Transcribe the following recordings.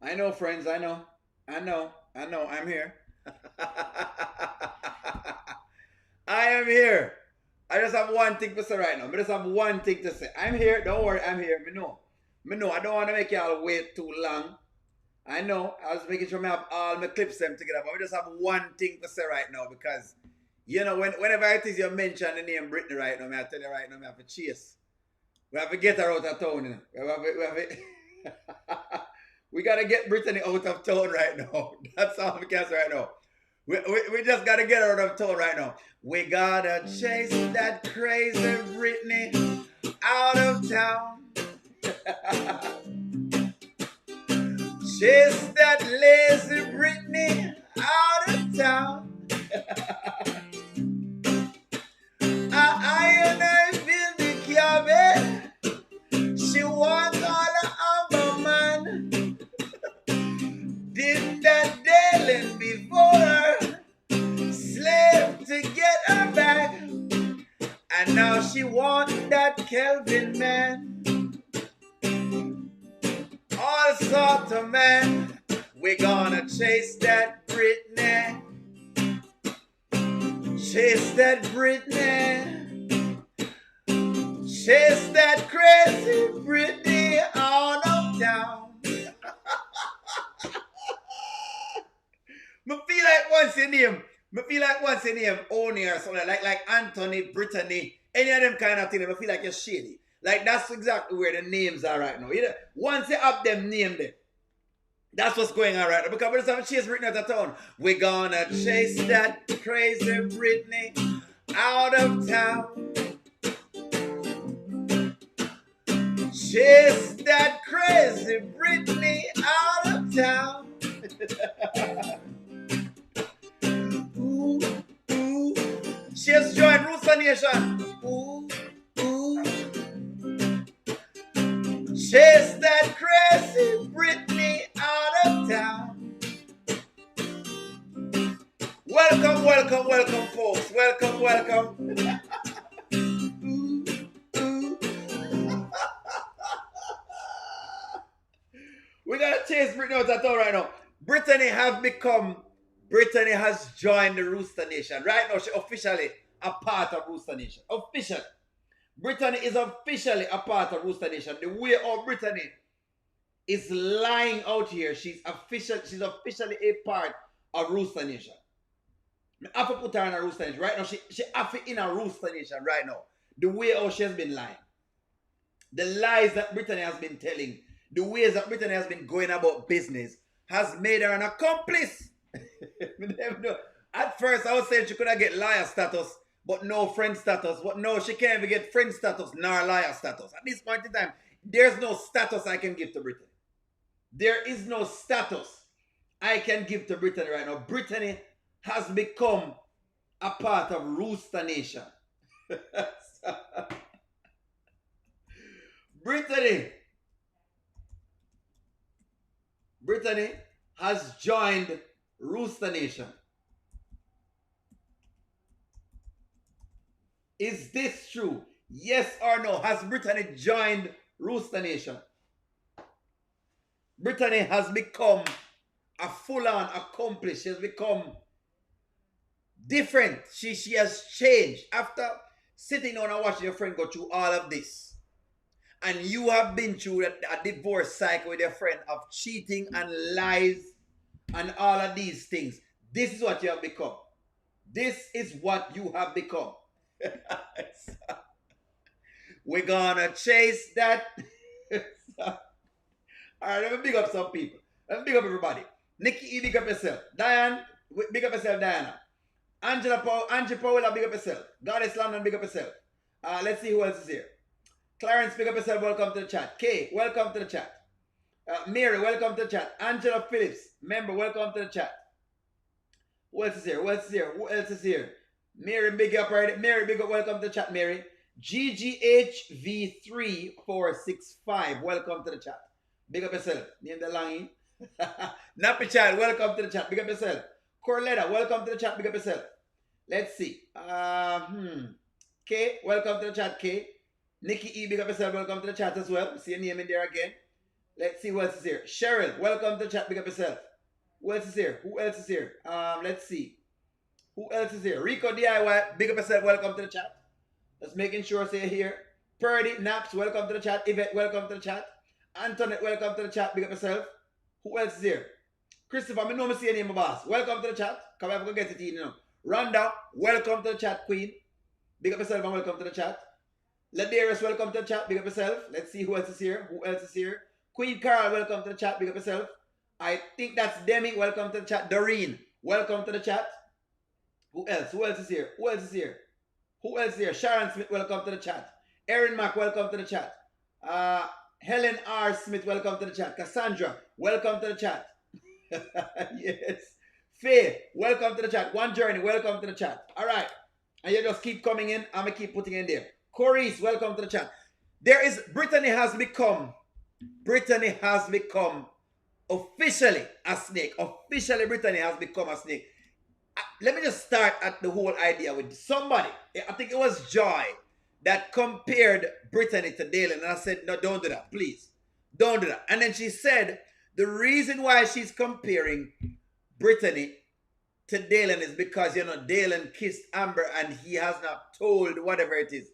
I know, friends. I know. I know. I know. I'm here. I am here. I just have one thing to say right now. I just have one thing to say. I'm here. Don't worry. I'm here. Me know. Me know. I don't want to make y'all wait too long. I know. I was making sure I have all my clips them together. But we just have one thing to say right now because, whenever it is you mention the name Brittany right now, I tell you right now, I have to chase. We have to get her out of town. We got to get Brittany out of town right now. That's all we can say right now. We just got to get her out of town right now. We got to chase that crazy Brittany out of town. Chase that lazy Brittany out of town. I feel the cabin. She wants all the amber man. Did that dalen before her. Slave to get her back. And now she wants that Kelvin man. All sorts of men. We're gonna chase that Brittany. Chase that Brittany. Chase that crazy Brittany on up town. Me feel like once in him Oni or something like Anthony, Brittany, any of them kind of things. I feel like you're shady. Like that's exactly where the names are right now. Once you have them named it, that's what's going on right now. Because we're just having chase Brittany out of town. We're gonna chase that crazy Brittany out of town. Chase that crazy Brittany out of town. Ooh, ooh. She has joined Rooster Nation. Ooh, ooh. Chase that crazy Brittany out of town. Welcome, welcome, welcome, folks. Welcome, welcome. Ooh, ooh. We gotta chase Brittany out of town right now. Brittany has joined the Rooster Nation. Right now, she's officially a part of Rooster Nation. Officially. Brittany is officially a part of Rooster Nation. The way how Brittany is lying out here, she's officially a part of Rooster Nation. I have to put her in a Rooster Nation. Right now, she have to in a Rooster Nation right now. The way how she has been lying. The lies that Brittany has been telling, the ways that Brittany has been going about business, has made her an accomplice. At first, I was saying she could not get liar status, but no friend status. But no, she can't even get friend status nor liar status. At this point in time, there's no status I can give to Brittany. There is no status I can give to Brittany right now. Brittany has become a part of Rooster Nation. Brittany has joined Rooster Nation. Is this true? Yes or no? Has Brittany joined Rooster Nation? Brittany has become a full-on accomplice. She has become different. She has changed. After sitting down and watching your friend go through all of this, and you have been through a divorce cycle with your friend of cheating and lies and all of these things, this is what you have become. This is what you have become. We're gonna chase that. Alright, let me big up some people. Let me big up everybody. Nikki E, big up yourself. Diane, big up yourself, Diana. Angie Paola, big up yourself. Goddess London, big up yourself. Let's see who else is here. Clarence, big up yourself. Welcome to the chat. Kay, welcome to the chat. Mary, welcome to the chat. Angela Phillips, member, welcome to the chat. Who else is here? Who else is here? Who else is here? Mary, big up right. Mary, big up. Welcome to the chat, Mary. GGHV3465, welcome to the chat. Big up yourself. Name the line. Nappy Child, welcome to the chat. Big up yourself. Corletta, welcome to the chat. Big up yourself. Let's see. Kay, welcome to the chat, Kay. Nikki E, big up yourself. Welcome to the chat as well. See your name in there again. Let's see who else is here. Cheryl, welcome to the chat. Big up yourself. Who else is here? Who else is here? Let's see. Who else is here? Rico DIY, big up yourself. Welcome to the chat. Just making sure say here. Purdy Naps, welcome to the chat. Yvette, welcome to the chat. Antoinette, welcome to the chat. Big up yourself. Who else is here? Christopher, I know me see your name, my boss. Welcome to the chat. Come on, go get it in, you know. Rhonda, welcome to the chat, Queen. Big up yourself and welcome to the chat. Ladarius, welcome to the chat. Big up yourself. Let's see who else is here. Who else is here? Queen Carl, welcome to the chat. Big up yourself. I think that's Demi. Welcome to the chat. Doreen, welcome to the chat. Who else? Who else is here? Who else is here? Who else is here? Sharon Smith, welcome to the chat. Erin Mack, welcome to the chat. Helen R. Smith, welcome to the chat. Cassandra, welcome to the chat. Yes. Faith, welcome to the chat. One Journey, welcome to the chat. All right. And you just keep coming in. I'm going to keep putting in there. Corey's, welcome to the chat. Brittany has become officially a snake. Officially, Brittany has become a snake. Let me just start at the whole idea with somebody. I think it was Joy that compared Brittany to Dalen. And I said, no, don't do that, please. Don't do that. And then she said, the reason why she's comparing Brittany to Dalen is because, you know, Dalen kissed Amber and he has not told whatever it is.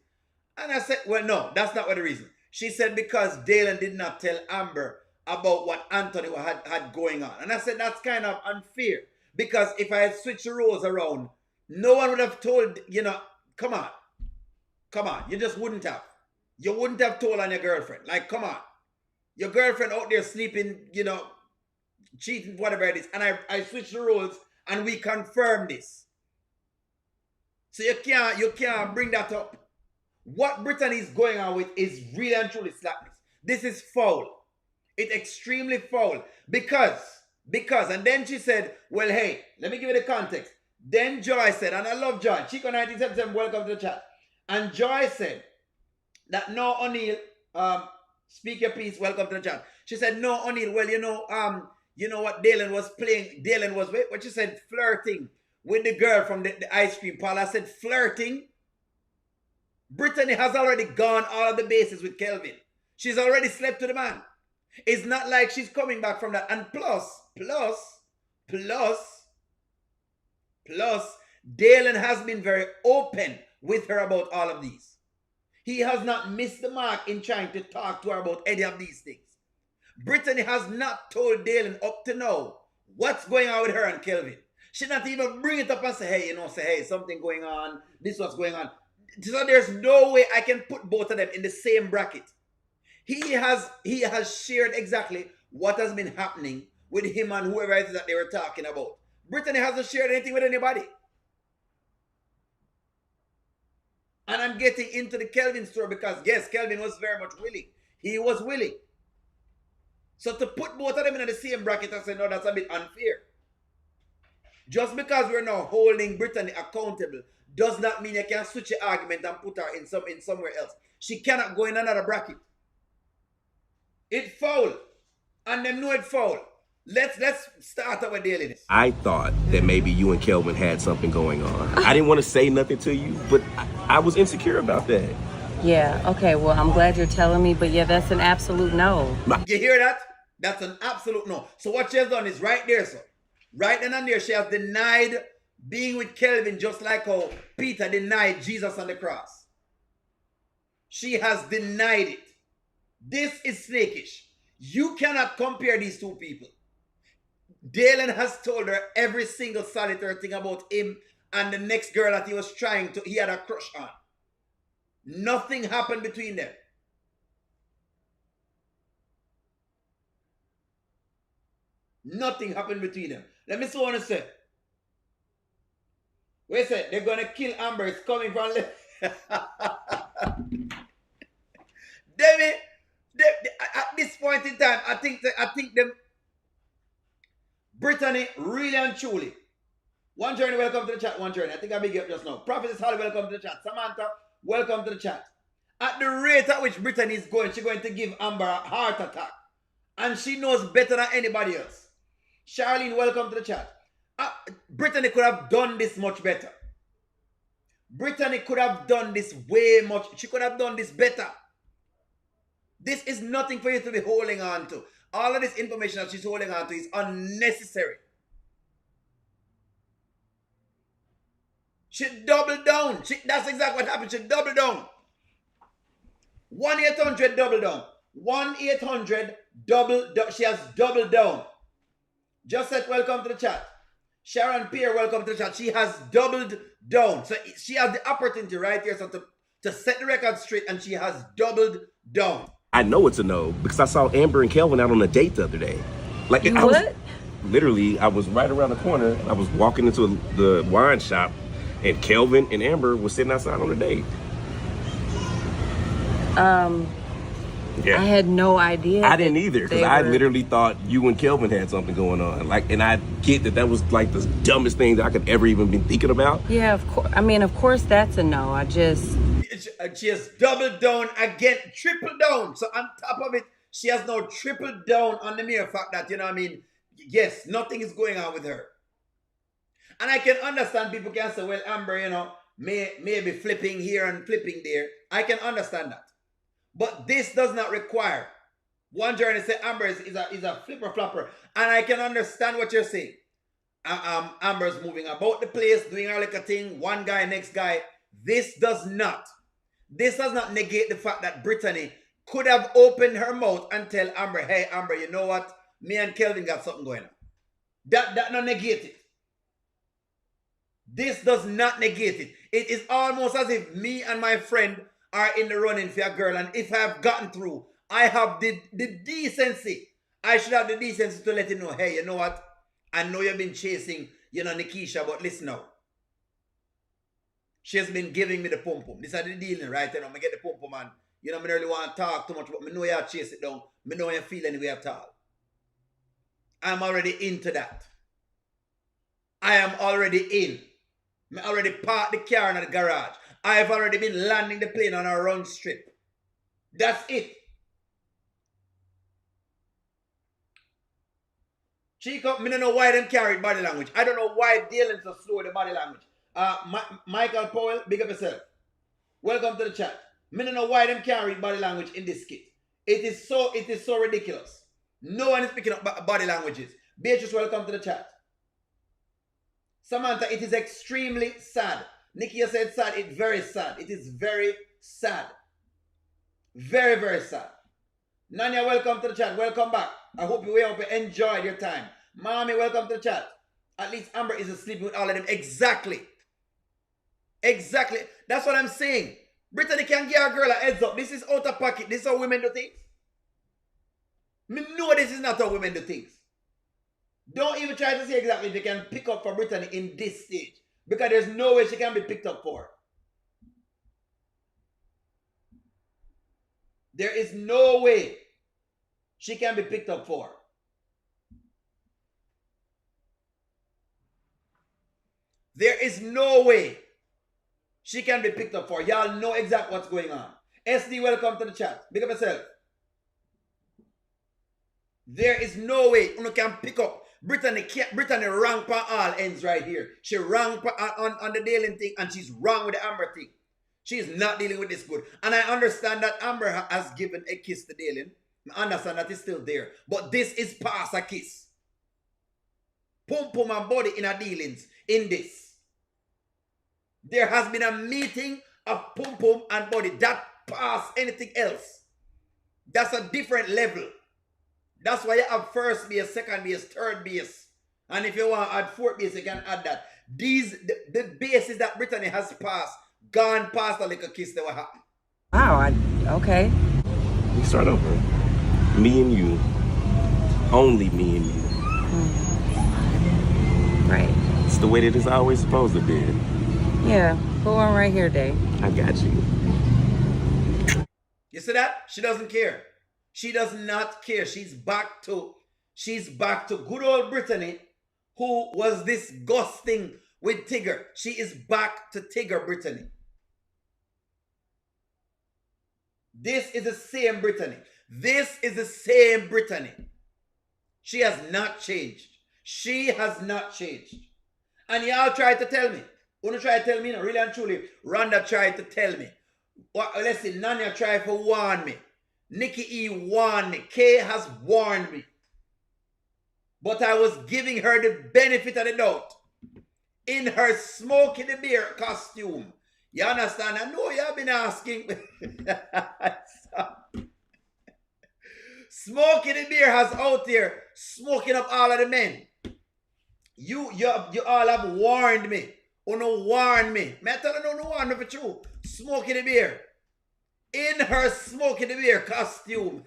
And I said, well, no, that's not what the reason. She said because Dalen did not tell Amber about what Anthony had going on. And I said, that's kind of unfair. Because if I had switched the roles around, no one would have told, you know, come on. Come on. You just wouldn't have. You wouldn't have told on your girlfriend. Like, come on. Your girlfriend out there sleeping, you know, cheating, whatever it is. And I switched the roles and we confirmed this. So you can't bring that up. What Brittany is going on with is really and truly slackness. This is foul. It's extremely foul. Because, and then she said, well, hey, let me give you the context. Then Joy said, and I love Joy. Chico 1977, welcome to the chat. And Joy said that no, O'Neill, speak your piece, welcome to the chat. She said, no, O'Neill, well, you know what Dalen was playing. Dalen was, what she said, flirting with the girl from the ice cream parlor. I said, flirting? Brittany has already gone all of the bases with Kelvin. She's already slept with the man. It's not like she's coming back from that. And plus, Dalen has been very open with her about all of these. He has not missed the mark in trying to talk to her about any of these things. Brittany has not told Dalen up to now what's going on with her and Kelvin. She not even bring it up and say, hey, something going on. This what's going on. So there's no way I can put both of them in the same bracket. He has shared exactly what has been happening with him and whoever it is that they were talking about. Brittany hasn't shared anything with anybody. And I'm getting into the Kelvin story because, yes, Kelvin was very much willing. He was willing. So to put both of them in the same bracket, I say, no, that's a bit unfair. Just because we're now holding Brittany accountable does not mean you can switch the argument and put her in somewhere else. She cannot go in another bracket. It's foul. And them know it's foul. Let's start with Dalen. I thought that maybe you and Kelvin had something going on. I didn't want to say nothing to you, but I was insecure about that. Yeah, okay, well, I'm glad you're telling me, but yeah, that's an absolute no. You hear that? That's an absolute no. So what she has done is right there, sir. Right then and there, she has denied being with Kelvin just like how Peter denied Jesus on the cross. She has denied it. This is snakish. You cannot compare these two people. Dalen has told her every single solitary thing about him and the next girl that he had a crush on. Nothing happened between them. Nothing happened between them. Let me see what I say. Wait a second, they're going to kill Amber. It's coming from Demi, at this point in time, I think them Brittany, really and truly. One Journey, welcome to the chat. One Journey. I think I big up just now. Prophetess Holly, welcome to the chat. Samantha, welcome to the chat. At the rate at which Brittany is going, she's going to give Amber a heart attack. And she knows better than anybody else. Charlene, welcome to the chat. Brittany could have done this much better. Brittany could have done this way much. She could have done this better. This is nothing for you to be holding on to. All of this information that she's holding on to is unnecessary. She doubled down. That's exactly what happened. She doubled down. 1-800 double down. 1-800 double down. She has doubled down. Just said welcome to the chat. Sharon Pierre, welcome to the chat. She has doubled down. So she has the opportunity right here to set the record straight, and she has doubled down. I know it's a no because I saw Amber and Kelvin out on a date the other day. Like You I was what? literally, I was right around the corner. I was walking into the wine shop, and Kelvin and Amber were sitting outside on a date. Yeah. I had no idea. I didn't either because I literally thought you and Kelvin had something going on. Like, and I get that was like the dumbest thing that I could ever even been thinking about. Yeah, of course. I mean, of course, that's a no. She has doubled down again, tripled down. So on top of it, she has now tripled down on the mere fact that, you know what I mean, yes, nothing is going on with her. And I can understand people can say, well, Amber, you know, may be flipping here and flipping there. I can understand that. But this does not require. One journey say Amber is a flipper flopper. And I can understand what you're saying. Amber's moving about the place, doing her like a thing, one guy, next guy. This does not negate the fact that Brittany could have opened her mouth and tell Amber, hey, Amber, you know what? Me and Kelvin got something going on. That not negate it. This does not negate it. It is almost as if me and my friend are in the running for a girl, and if I have gotten through, I have the decency. I should have the decency to let you know, hey, you know what? I know you've been chasing, you know, Nikisha, but listen now. She has been giving me the pum-pum. This is the dealing, right? You know, I get the pum-pum, and, you know, I really want to talk too much, but I know you chase it down. I know you feel any way at all. I'm already into that. I am already in. I already parked the car in the garage. I have already been landing the plane on a run strip. That's it. Chico, I don't know why them carry body language. I don't know why Dalen's so slow with the body language. Michael Powell, big up yourself. Welcome to the chat. I don't know why them carry body language in this skit. It is so ridiculous. No one is picking up body languages. Beatrice, welcome to the chat. Samantha, it is extremely sad. Nikia said sad. It's very sad. It is very sad. Very, very sad. Nanya, welcome to the chat. Welcome back. I hope you enjoyed your time. Mommy, welcome to the chat. At least Amber isn't sleeping with all of them. Exactly. Exactly. That's what I'm saying. Brittany can give a girl a heads up. This is out of pocket. This is how women do things. Me know this is not how women do things. Don't even try to see exactly if you can pick up for Brittany in this stage. Because there's no way she can be picked up for. There is no way she can be picked up for. There is no way she can be picked up for. Y'all know exactly what's going on. SD, welcome to the chat. Big up yourself. There is no way you can pick up. Brittany wrong on all ends right here. She wrong on the dalen thing, and she's wrong with the Amber thing. She's not dealing with this good. And I understand that Amber has given a kiss to Dalen. I understand that it's still there. But this is past a kiss. Pum pum and body in a dealings in this. There has been a meeting of pum pum and body. That past anything else. That's a different level. That's why you have first base, second base, third base. And if you want to add fourth base, you can add that. The bases that Brittany has passed, gone past a little kiss that will happen. Wow, okay. We start over. Me and you. Only me and you. Right. It's the way that it's always supposed to be. Yeah, go on right here, Dave. I got you. You see that? She doesn't care. She does not care. She's back to good old Brittany, who was this disgusting with Tigger. She is back to Tigger Brittany. This is the same Brittany. This is the same Brittany. She has not changed. She has not changed. And y'all try to tell me. Wanna try to tell me, no, really and truly, Rhonda tried to tell me. Let's see, Nanya tried to warn me. Nikki E warned me. Kay has warned me. But I was giving her the benefit of the doubt. In her Smokey the Bear costume. You understand? I know you have been asking. Smokey the Bear has out there smoking up all of the men. You all have warned me. Oh no, warned me. Me tell you no warn me for true. Smokey the Bear. In her Smokey the Bear costume.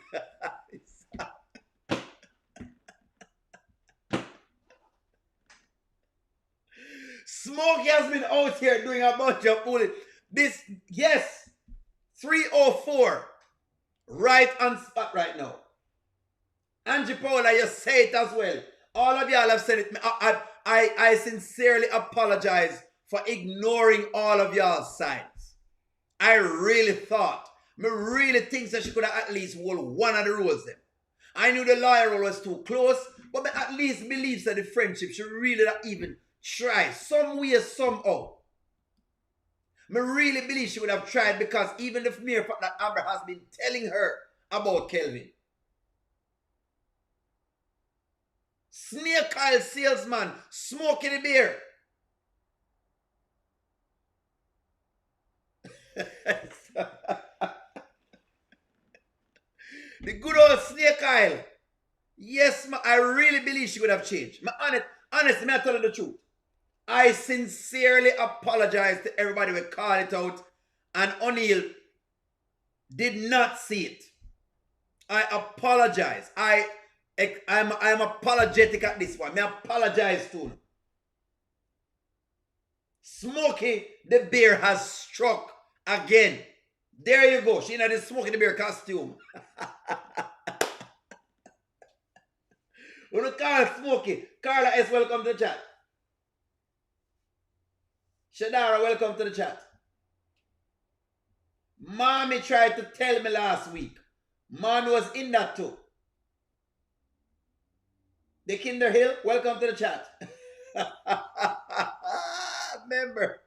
Smokey has been out here doing a bunch of bullet. This, yes, 304. Right on spot right now. Angie Paula, you say it as well. All of y'all have said it. I sincerely apologize for ignoring all of y'all's sides. I really thought, me really think that she could have at least hold one of the roles them. I knew the lawyer role was too close, but me at least believes that the friendship should really not even try some way, somehow. Me really believe she would have tried because even the mere fact that Amber has been telling her about Kelvin. Snake oil salesman, Smokey the Bear. The good old snake oil. Yes, I really believe she would have changed. Honestly, I tell you the truth. I sincerely apologize to everybody who called it out, and O'Neill did not see it. I apologize. I'm apologetic at this one. I apologize to him. Smokey the Bear has struck again. There you go. She in the Smokey the Bear costume. When you call Smokey, Carla S, welcome to the chat. Shadara, welcome to the chat. Mommy tried to tell me last week. Mommy was in that too. The Kinder Hill, welcome to the chat. Member,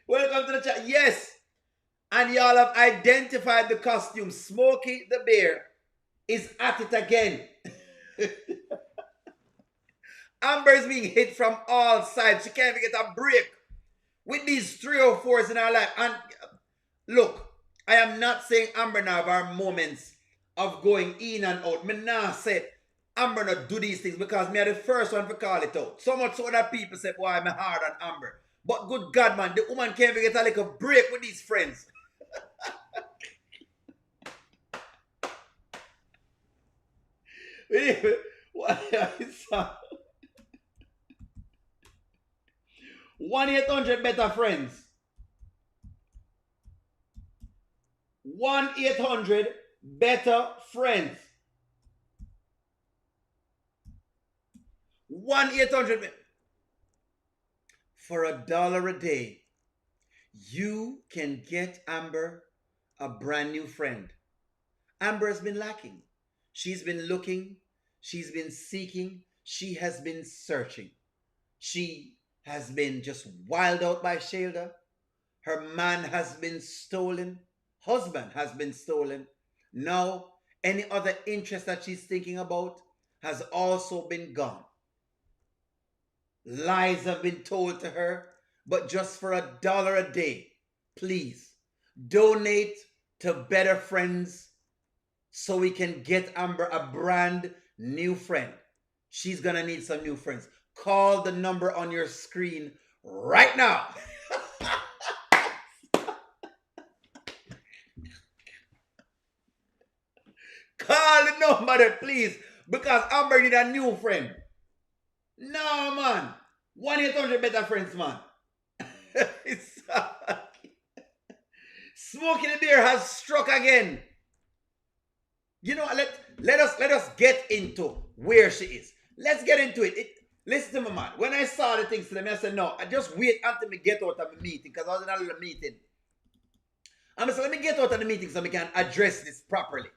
welcome to the chat. Yes. And y'all have identified the costume. Smokey the Bear is at it again. Amber is being hit from all sides. She can't even get a break with these 304s in her life. And look, I am not saying Amber now have our moments of going in and out. Me nah say Amber not do these things because me are the first one to call it out. So much so that people say, boy, I'm hard on Amber. But good God, man, the woman can't even get a little break with these friends. What? 1-800 better friends. 1-800 better friends. 1-800 for $1 a day. You can get Amber a brand new friend. Amber has been lacking. She's been looking. She's been seeking. She has been searching. She has been just wild out by Shayla. Her man has been stolen. Husband has been stolen. Now, any other interest that she's thinking about has also been gone. Lies have been told to her, but just for $1 a day, please donate to Better Friends so we can get Amber a brand new friend. She's gonna need some new friends. Call the number on your screen right now. Call the number, please, because Amber need a new friend. No, man. 1-800 better friends, man. Smokey the Bear has struck again. You know, let us get into where she is. Let's get into it. Listen to me, man. When I saw the things to them, I said, no, I just wait until me get out of the meeting, because I was in a little meeting. And I said, let me get out of the meeting so we can address this properly.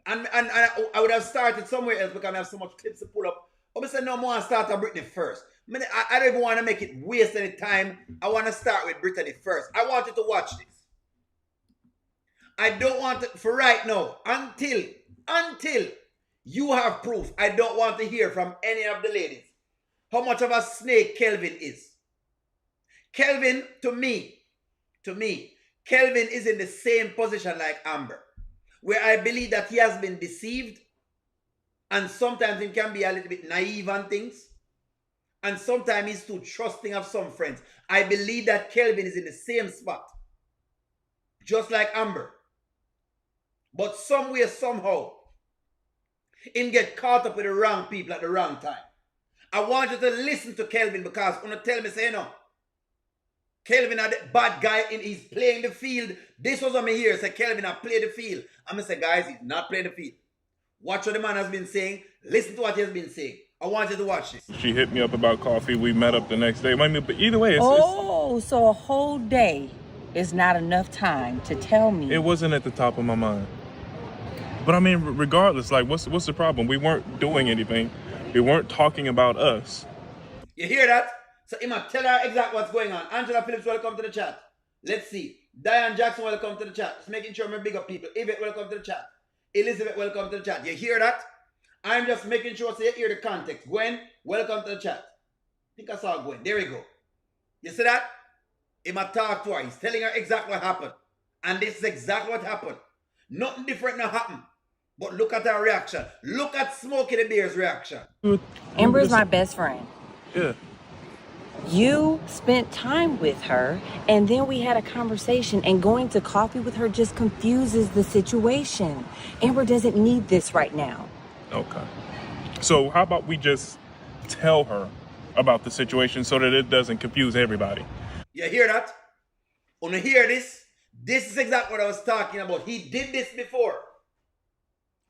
And I would have started somewhere else because I have so much clips to pull up. But I said, no, I want to start with Brittany first. I don't even want to make it waste any time. I want to start with Brittany first. I want you to watch this. I don't want to, for right now, until you have proof, I don't want to hear from any of the ladies how much of a snake Kelvin is. Kelvin, to me, Kelvin is in the same position like Amber, where I believe that he has been deceived, and sometimes he can be a little bit naive on things, and sometimes he's too trusting of some friends. I believe that Kelvin is in the same spot, just like Amber. But somewhere, somehow, him get caught up with the wrong people at the wrong time. I want you to listen to Kelvin, because when you tell me, say no, Kelvin are the bad guy, and he's playing the field. This was what me here. Say Kelvin I play the field. I'm going to say, guys, he's not playing the field. Watch what the man has been saying. Listen to what he has been saying. I want you to watch this. She hit me up about coffee. We met up the next day. I mean, but either way, so a whole day is not enough time to tell me. It wasn't at the top of my mind. But I mean, regardless, like, what's the problem? We weren't doing anything. We weren't talking about us. You hear that? So he might tell her exactly what's going on. Angela Phillips, welcome to the chat. Let's see. Diane Jackson, welcome to the chat. Just making sure I'm big up people. Yvette, welcome to the chat. Elizabeth, welcome to the chat. You hear that? I'm just making sure so you hear the context. Gwen, welcome to the chat. I think I saw Gwen. There we go. You see that? He might talk to her. He's telling her exactly what happened. And this is exactly what happened. Nothing different now happened. But look at her reaction. Look at Smokey the Bear's reaction. Amber is my best friend. Yeah. You spent time with her, and then we had a conversation, and going to coffee with her just confuses the situation. Amber doesn't need this right now. Okay. So how about we just tell her about the situation so that it doesn't confuse everybody? You hear that? When you hear this, this is exactly what I was talking about. He did this before.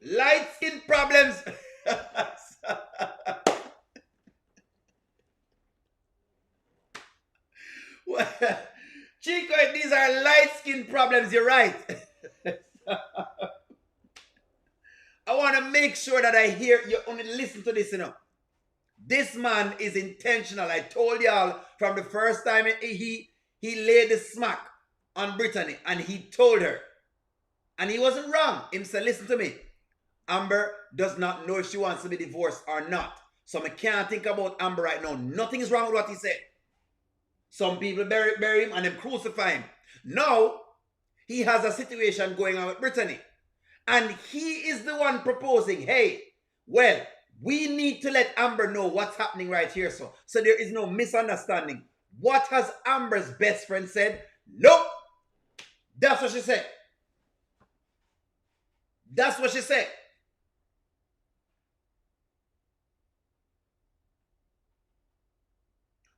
Light skin problems. Chico, these are light skin problems. You're right. I want to make sure that I hear you only listen to this, you know. This man is intentional. I told y'all from the first time he laid the smack on Brittany, and he told her. And he wasn't wrong. He said, listen to me. Amber does not know if she wants to be divorced or not. So I can't think about Amber right now. Nothing is wrong with what he said. Some people bury him and then crucify him. Now, he has a situation going on with Brittany. And he is the one proposing, hey, well, we need to let Amber know what's happening right here. So there is no misunderstanding. What has Amber's best friend said? Nope. That's what she said. That's what she said.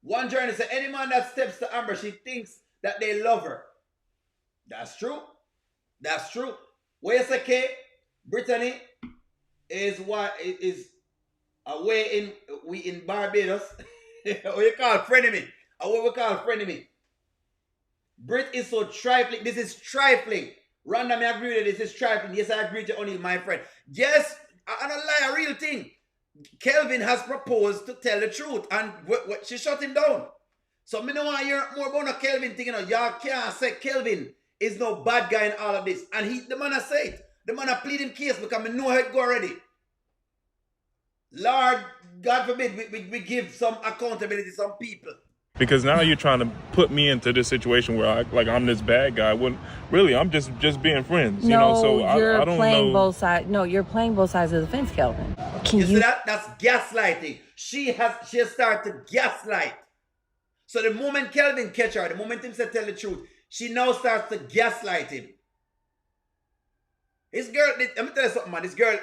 One journalist said, any man that steps to Amber, she thinks that they love her. That's true. That's true. What you say, Kay? Brittany is what is away in Barbados. What you call frenemy? Or what we call frenemy? Brit is so trifling. This is trifling. Random, I agree with this is trifling. Yes, I agree with you, O'Neill, my friend. Yes, I don't lie, a real thing. Kelvin has proposed to tell the truth, and she shut him down. So me don't want to hear more about no Kelvin thing. You know, y'all can't say Kelvin is no bad guy in all of this. And the man has said it. The man has pleaded case because I know how it go already. Lord, God forbid, we give some accountability to some people. Because now you're trying to put me into this situation where I'm this bad guy. When really I'm just being friends, you know. So I don't know. Both sides. No, you're playing both sides of the fence, Kelvin. You see that? That's gaslighting. She has started to gaslight. So the moment Kelvin catch her, the moment him said tell the truth, she now starts to gaslight him. This girl, let me tell you something, man. This girl,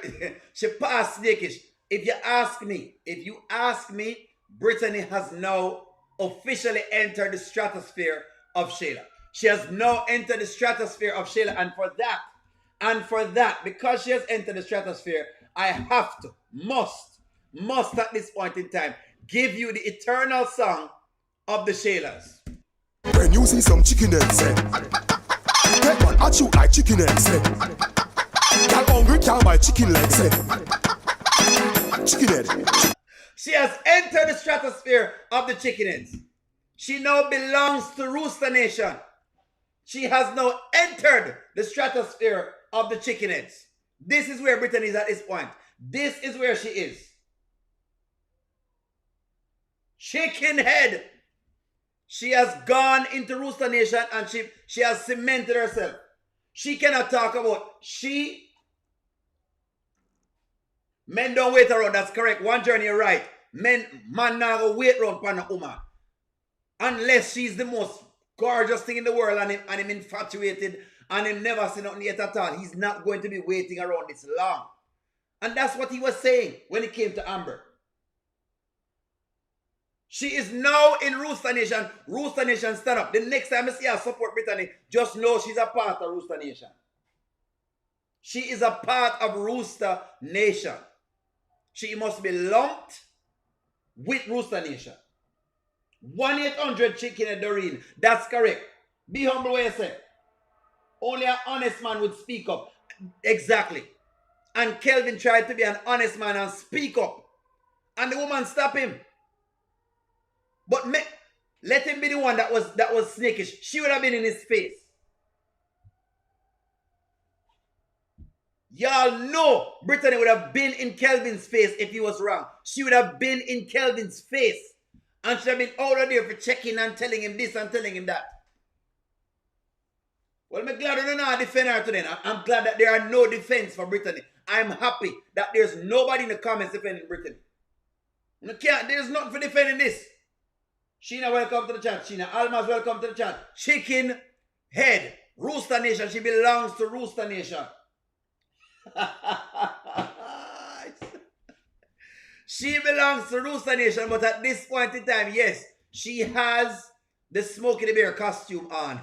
she passed snakish. If you ask me, Brittany has now officially entered the stratosphere of Shayla. She has now entered the stratosphere of Shayla, and for that, because she has entered the stratosphere, I have to, must at this point in time, give you the eternal song of the Shaylas. When you see some chicken eggs, get one at you like chicken eggs. Y'all hungry can't buy chicken legs. Chicken head. She has entered the stratosphere of the chicken heads. She now belongs to Rooster Nation. She has now entered the stratosphere of the chicken heads. This is where Brittany is at this point. This is where she is. Chicken head. She has gone into Rooster Nation and she has cemented herself. She cannot talk about she. Men don't wait around. That's correct. One journey, you're right. Man now go wait around for a woman. Unless she's the most gorgeous thing in the world and him infatuated and him never seen nothing yet at all. He's not going to be waiting around this long. And that's what he was saying when it came to Amber. She is now in Rooster Nation. Rooster Nation stand up. The next time I see her support Brittany, just know she's a part of Rooster Nation. She is a part of Rooster Nation. She must be lumped with Rooster Nation. 1-800 chicken at Doreen. That's correct. Be humble when you say. Only an honest man would speak up. Exactly. And Kelvin tried to be an honest man and speak up. And the woman stopped him. But let him be the one that was snakish. She would have been in his face. Y'all know Brittany would have been in Kelvin's face if he was wrong. She would have been in Kelvin's face. And she would have been out of there for checking and telling him this and telling him that. Well, I'm glad I don't know how to defend her today. I'm glad that there are no defense for Brittany. I'm happy that there's nobody in the comments defending Brittany. There's nothing for defending this. Sheena, welcome to the chat. Sheena, Alma's welcome to the chat. Chicken head. Rooster Nation. She belongs to Rooster Nation. She belongs to Rooster Nation, but at this point in time, yes, she has the Smokey the Bear costume on.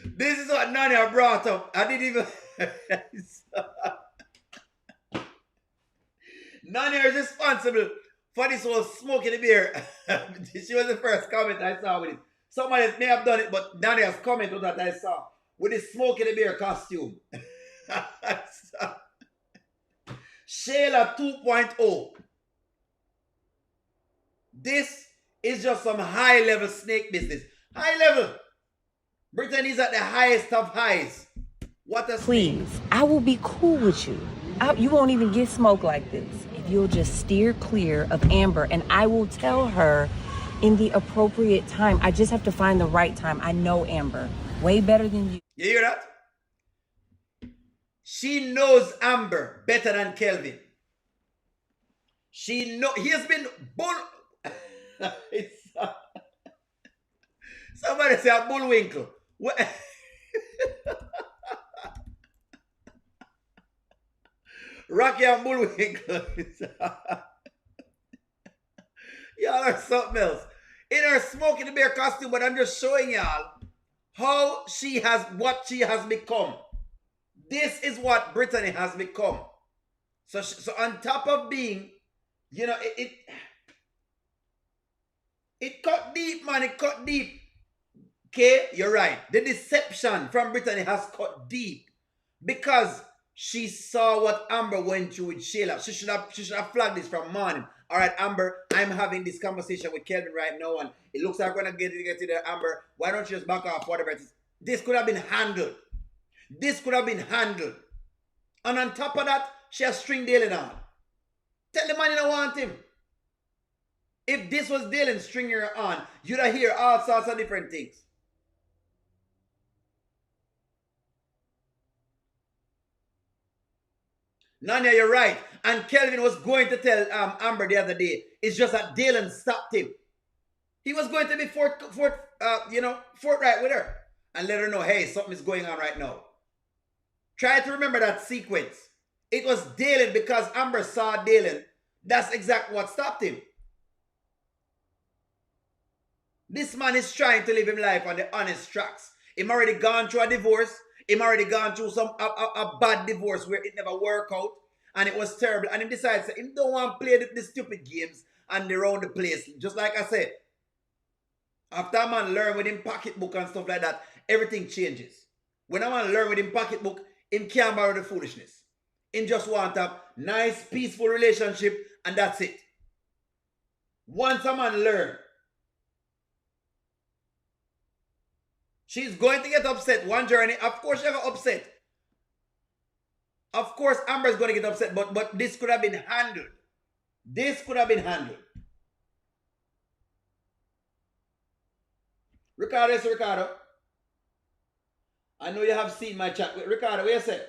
This is what Nanya brought up. I didn't even... Nanya is responsible for this whole Smokey the Bear. She was the first comment I saw with it. Somebody else may have done it, but Nanya's comment was that I saw with the Smokey the Bear costume. Shayla 2.0. This is just some high-level snake business. High level. Brittany's at the highest of highs. What a snake. Please, I will be cool with you. You won't even get smoke like this if you'll just steer clear of Amber, and I will tell her in the appropriate time. I just have to find the right time. I know Amber way better than you. You hear that? She knows Amber better than Kelvin. He has been somebody say a bullwinkle. Rocky and Bullwinkle. Y'all are something else. In her Smokey the Bear costume, but I'm just showing y'all what she has become. This is what Brittany has become. So on top of being, it cut deep, man. It cut deep. Okay, you're right. The deception from Brittany has cut deep because she saw what Amber went through with Shayla. She should have flagged this from morning. All right, Amber, I'm having this conversation with Kelvin right now, and it looks like we're going to get to there, Amber. Why don't you just back off, whatever it is? This could have been handled. This could have been handled. And on top of that, she has string Dalen on. Tell the man you don't want him. If this was Dalen stringing her on, you'd have hear all sorts of different things. Nanya, you're right. And Kelvin was going to tell Amber the other day. It's just that Dalen stopped him. He was going to be forthright with her and let her know, hey, something is going on right now. Try to remember that sequence. It was Dalen because Amber saw Dalen. That's exactly what stopped him. This man is trying to live his life on the honest tracks. Him already gone through a divorce. Him already gone through a bad divorce where it never worked out. And it was terrible. And he decides that he don't want to play the stupid games and around the place. Just like I said. After a man learn with him pocketbook and stuff like that, everything changes. When a man learn with him pocketbook, him can't borrow the foolishness. Him just want a nice, peaceful relationship and that's it. Once a man learn She's going to get upset one journey. Of course she got upset. Of course Amber's going to get upset, but this could have been handled. This could have been handled. Ricardo, yes, Ricardo. I know you have seen my chat. Ricardo, what you say?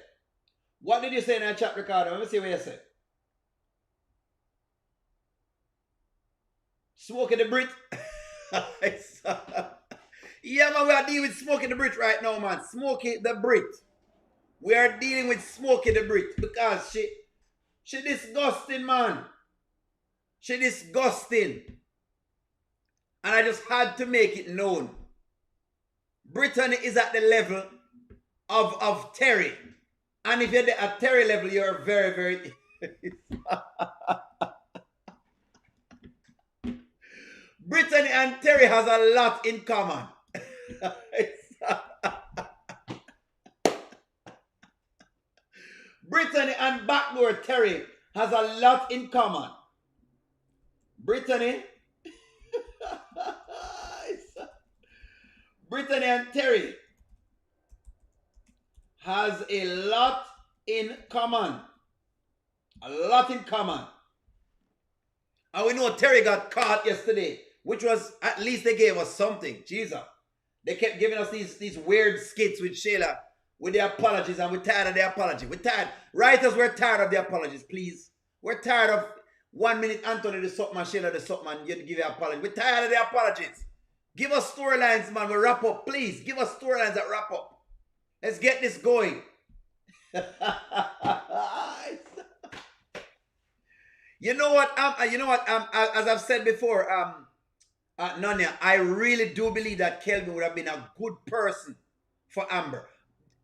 What did you say in that chat, Ricardo? Let me see what you said. Smokey the Brit. Yeah, man, we are dealing with Smokey the Brit right now, man. Smokey the Brit. We are dealing with Smokey the Brit because she disgusting, man. She disgusting. And I just had to make it known. Brittany is at the level of Terry. And if you're at Terry level, you're very, very... Brittany and Terry has a lot in common. Brittany and backdoor Terry has a lot in common. Brittany and Terry has a lot in common. A lot in common. And we know Terry got caught yesterday, which was, at least they gave us something. Jesus. They kept giving us these weird skits with Shayla, with the apologies, and we're tired of the apology. We're tired. Writers, we're tired of the apologies, please. We're tired of 1 minute Anthony the something and Shayla the something and you give your apology. We're tired of the apologies. Give us storylines, man. We'll wrap up, please. Give us storylines that wrap up. Let's get this going. You know what? As I've said before, Nanya, I really do believe that Kelvin would have been a good person for Amber.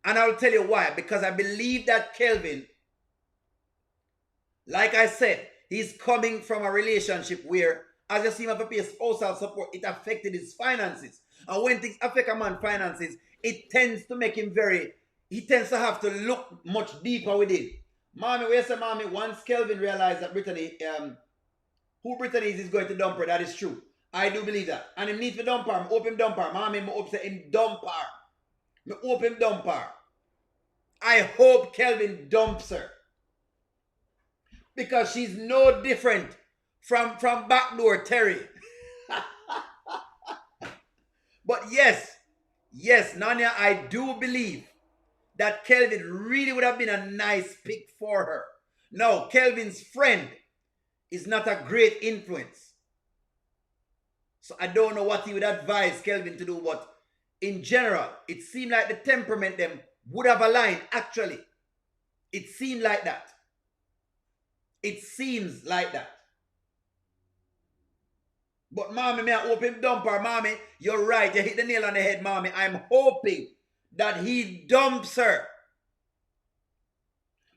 And I'll tell you why. Because I believe that Kelvin, like I said, he's coming from a relationship where, as you see him have to pay spousal support, it affected his finances. And when things affect a man's finances, it tends to make him he tends to have to look much deeper within. Mommy, where's the mommy? Once Kelvin realized that Brittany, who Brittany is going to dump her, that is true. I do believe that. And him need to dump her. I hope him dump her. Mommy, I hope him dump her. I hope him dump her. I hope Kelvin dumps her. Because she's no different from backdoor Terry. But yes, Nanya, I do believe that Kelvin really would have been a nice pick for her. No, Kelvin's friend is not a great influence. So I don't know what he would advise Kelvin to do, but in general, it seemed like the temperament them would have aligned, actually. It seemed like that. It seems like that. But mommy, may I hope him dump her. Mommy, you're right. You hit the nail on the head, mommy. I'm hoping that he dumps her.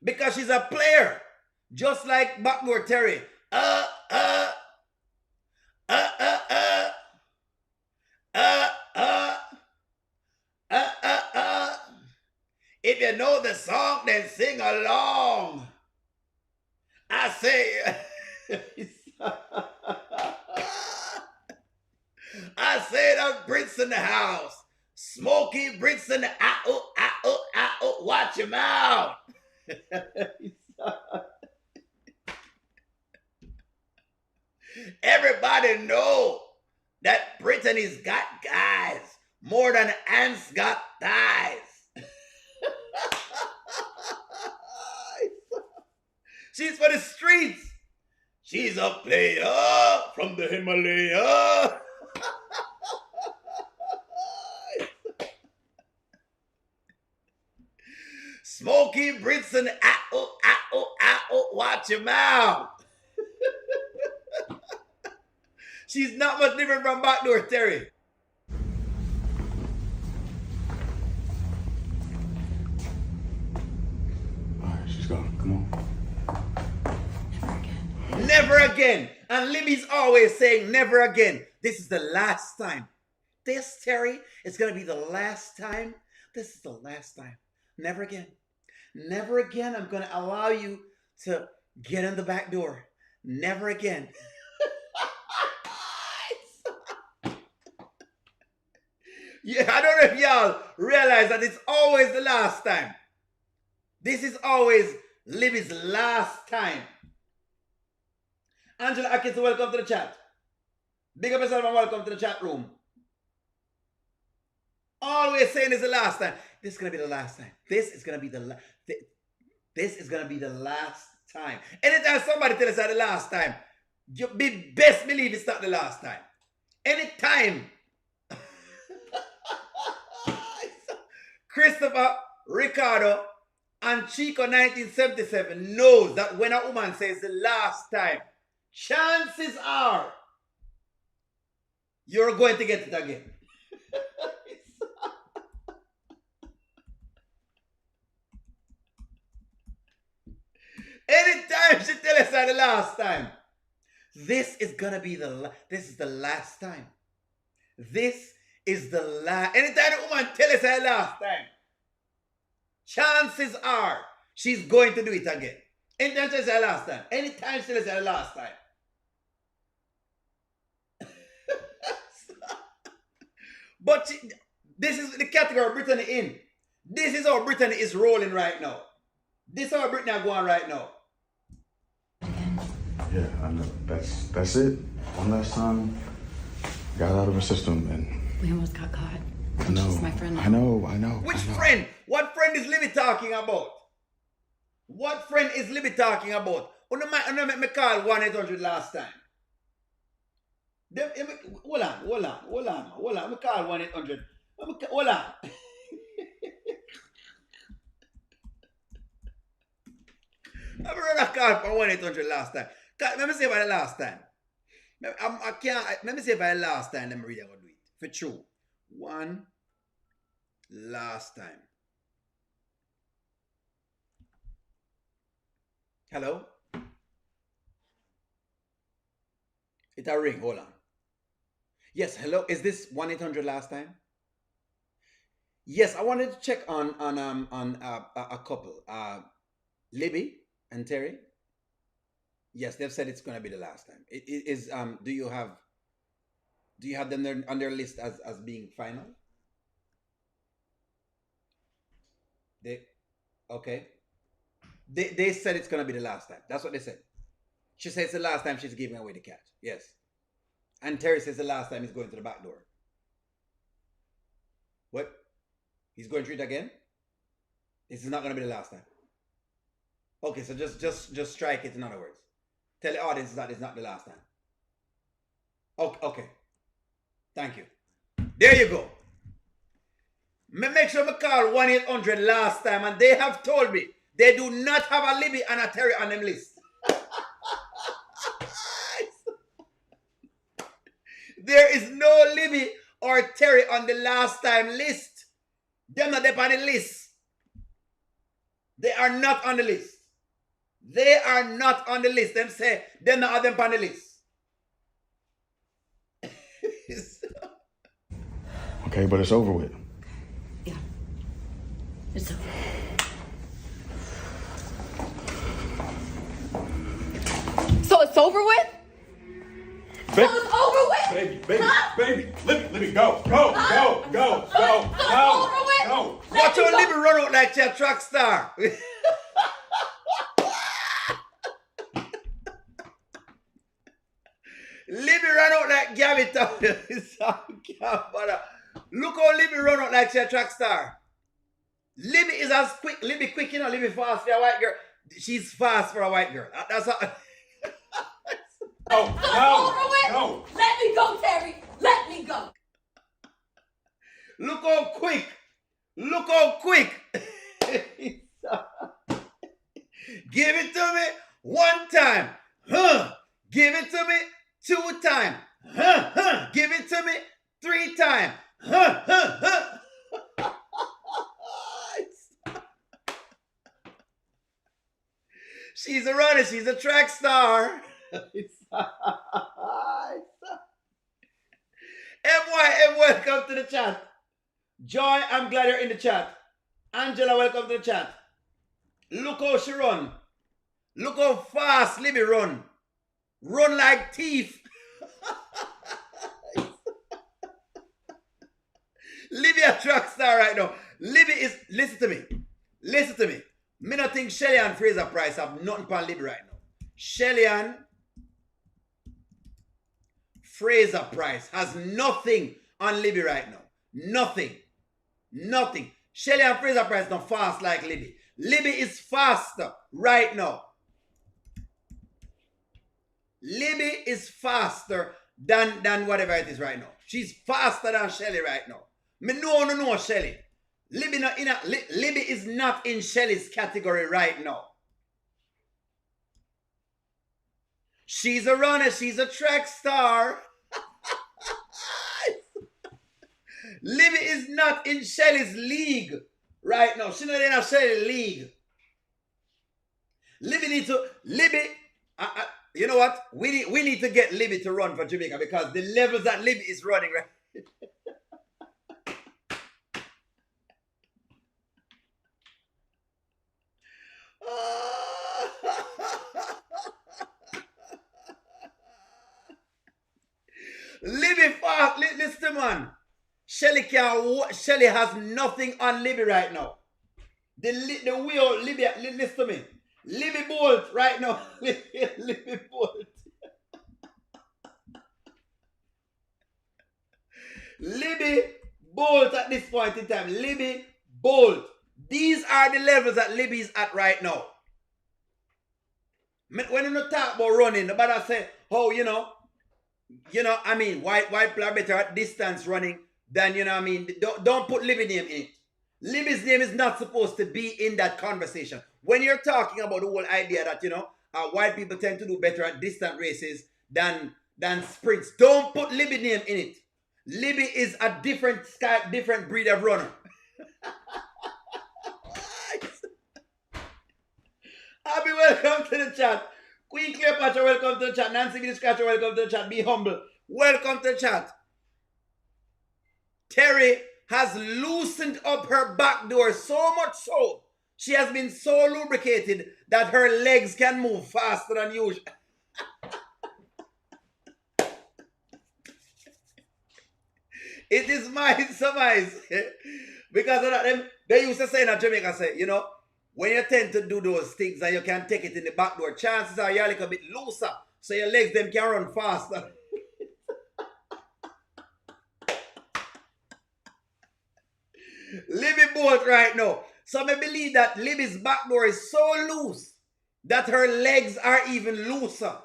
Because she's a player. Just like backdoor Terry. If you know the song, then sing along. I say, I say the Brits in the house. Smokey Brits in the watch your mouth. Everybody know that Brittany's got guys more than ants got thighs. She's for the streets. She's a player from the Himalaya. Smokey Britson, watch your mouth. She's not much different from backdoor Terry. All right, she's gone. Come on. Never again. And Libby's always saying never again. This is the last time. This, Terry, is going to be the last time. This is the last time. Never again. Never again I'm going to allow you to get in the back door. Never Yeah, I don't know if y'all realize that it's always the last time. This is always Libby's last time. Angela Akins, welcome to the chat. Big up yourself and welcome to the chat room. Always saying it's the last time. This is gonna be the last time. This is gonna be the This is gonna be the last time. Anytime somebody tells us that the last time, you best believe it's not the last time. Anytime. Christopher, Ricardo, and Chico 1977 knows that when a woman says the last time, chances are you're going to get it again. Anytime she tells us that the last time, this is gonna be this is the last time. This is the last. Anytime the woman tells us that last time, chances are she's going to do it again. Anytime she tells us that last time. Anytime she tells us that last time. But this is the category Brittany in. This is how Brittany is rolling right now. This is how Brittany is going right now. Yeah, I know. That's it. One last time, got out of her system, and we almost got caught. I know. She's my friend. I know. Which friend? What friend is Libby talking about? What friend is Libby talking about? I make me call 1-800 last time. Hold on. Me call 1-800. Hold on. I'm gonna call for 1-800 last time. Let me see if I the last time. I can't. Let me see if I the last time. Let me really gonna do it for true. One last time. Hello. It a ring. Hold on. Yes. Hello. Is this 1-800 last time? Yes. I wanted to check on a couple. Libby and Terry. Yes, they've said it's going to be the last time. It is. Do you have them there on their list as being final? Okay. They said it's going to be the last time. That's what they said. She said it's the last time she's giving away the cat. Yes. And Terry says the last time he's going to the back door. What? He's going through it again? This is not going to be the last time. Okay, so just strike it in other words. Tell the audience that it's not the last time. Okay. Thank you. There you go. Make sure I call 1-800 last time, and they have told me they do not have a Libby and a Terry on them list. There is no Libby or Terry on the last time list. They're not there on the list. They are not on the list. They are not on the list. Them say they're not on them on the list. okay, but it's over with. Yeah. It's over. So it's over with? So it's over with? Baby, Libby, go. Over with? Watch your Libby run out like a track star. Libby run out like Gabby. Look how Libby run out like a track star. Libby is as quick. Libby quick, you know. Libby fast for a white girl. She's fast for a white girl. That's how. No. Let me go, Terry. Let me go. Look how quick. Give it to me one time. Give it to me 2 times. Give it to me 3 times. She's a runner. She's a track star. MY, welcome to the chat. Joy, I'm glad you're in the chat. Angela, welcome to the chat. Look how she run. Look how fast Libby run. Run like thief. Libby a track star right now. Libby is, listen to me. Listen to me. Me not think Shelly and Fraser Price have nothing on Libby right now. Shelly and Fraser Price has nothing on Libby right now. Nothing. Nothing. Shelly and Fraser Price don't fast like Libby. Libby is faster right now. Libby is faster than whatever it is right now. She's faster than Shelly right now. Me no Shelly. Libby is not in Shelly's category right now. She's a runner. She's a track star. Libby is not in Shelly's league right now. She's not in a Shelly league. Libby need to... you know what? We need to get Libby to run for Jamaica because the levels that Libby is running right. Libby fast. Listen, man. Shelly has nothing on Libby right now. The wheel Libby. Listen to me. Libby Bolt right now. Libby Bolt. Libby Bolt at this point in time. Libby Bolt. These are the levels that Libby is at right now. When you not talk about running, nobody say, oh, I mean, white player better at distance running than, don't put Libby name in it. Libby's name is not supposed to be in that conversation. When you're talking about the whole idea that, white people tend to do better at distant races than sprints, don't put Libby name in it. Libby is a different breed of runner. Abby, welcome to the chat. Queen Cleopatra, welcome to the chat. Nancy B. Scratcher, welcome to the chat. Be humble. Welcome to the chat. Terry has loosened up her back door so much so, she has been so lubricated that her legs can move faster than usual. It is my surmise. Because of that, they used to say in Jamaica, when you tend to do those things and you can take it in the back door, chances are you're a little bit looser, so your legs them can run faster. Libby Bolt right now. So I believe that Libby's back door is so loose that her legs are even looser.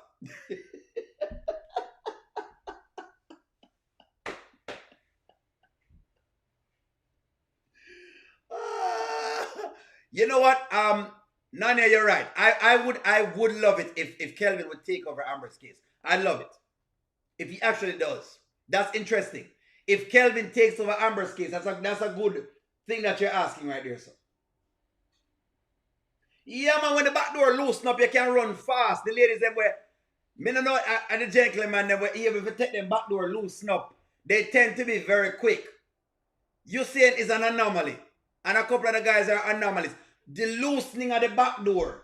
You know what? Nanya, you're right. I would love it if Kelvin would take over Amber's case. I'd love it. If he actually does. That's interesting. If Kelvin takes over Amber's case, that's a good thing that you're asking right there, sir. Yeah, man, when the back door loosen up, you can run fast. The ladies, them were, me no know, and the gentlemen, them were able to take them back door loosen up. They tend to be very quick. Usain is an anomaly. And a couple of the guys are anomalies. The loosening of the back door.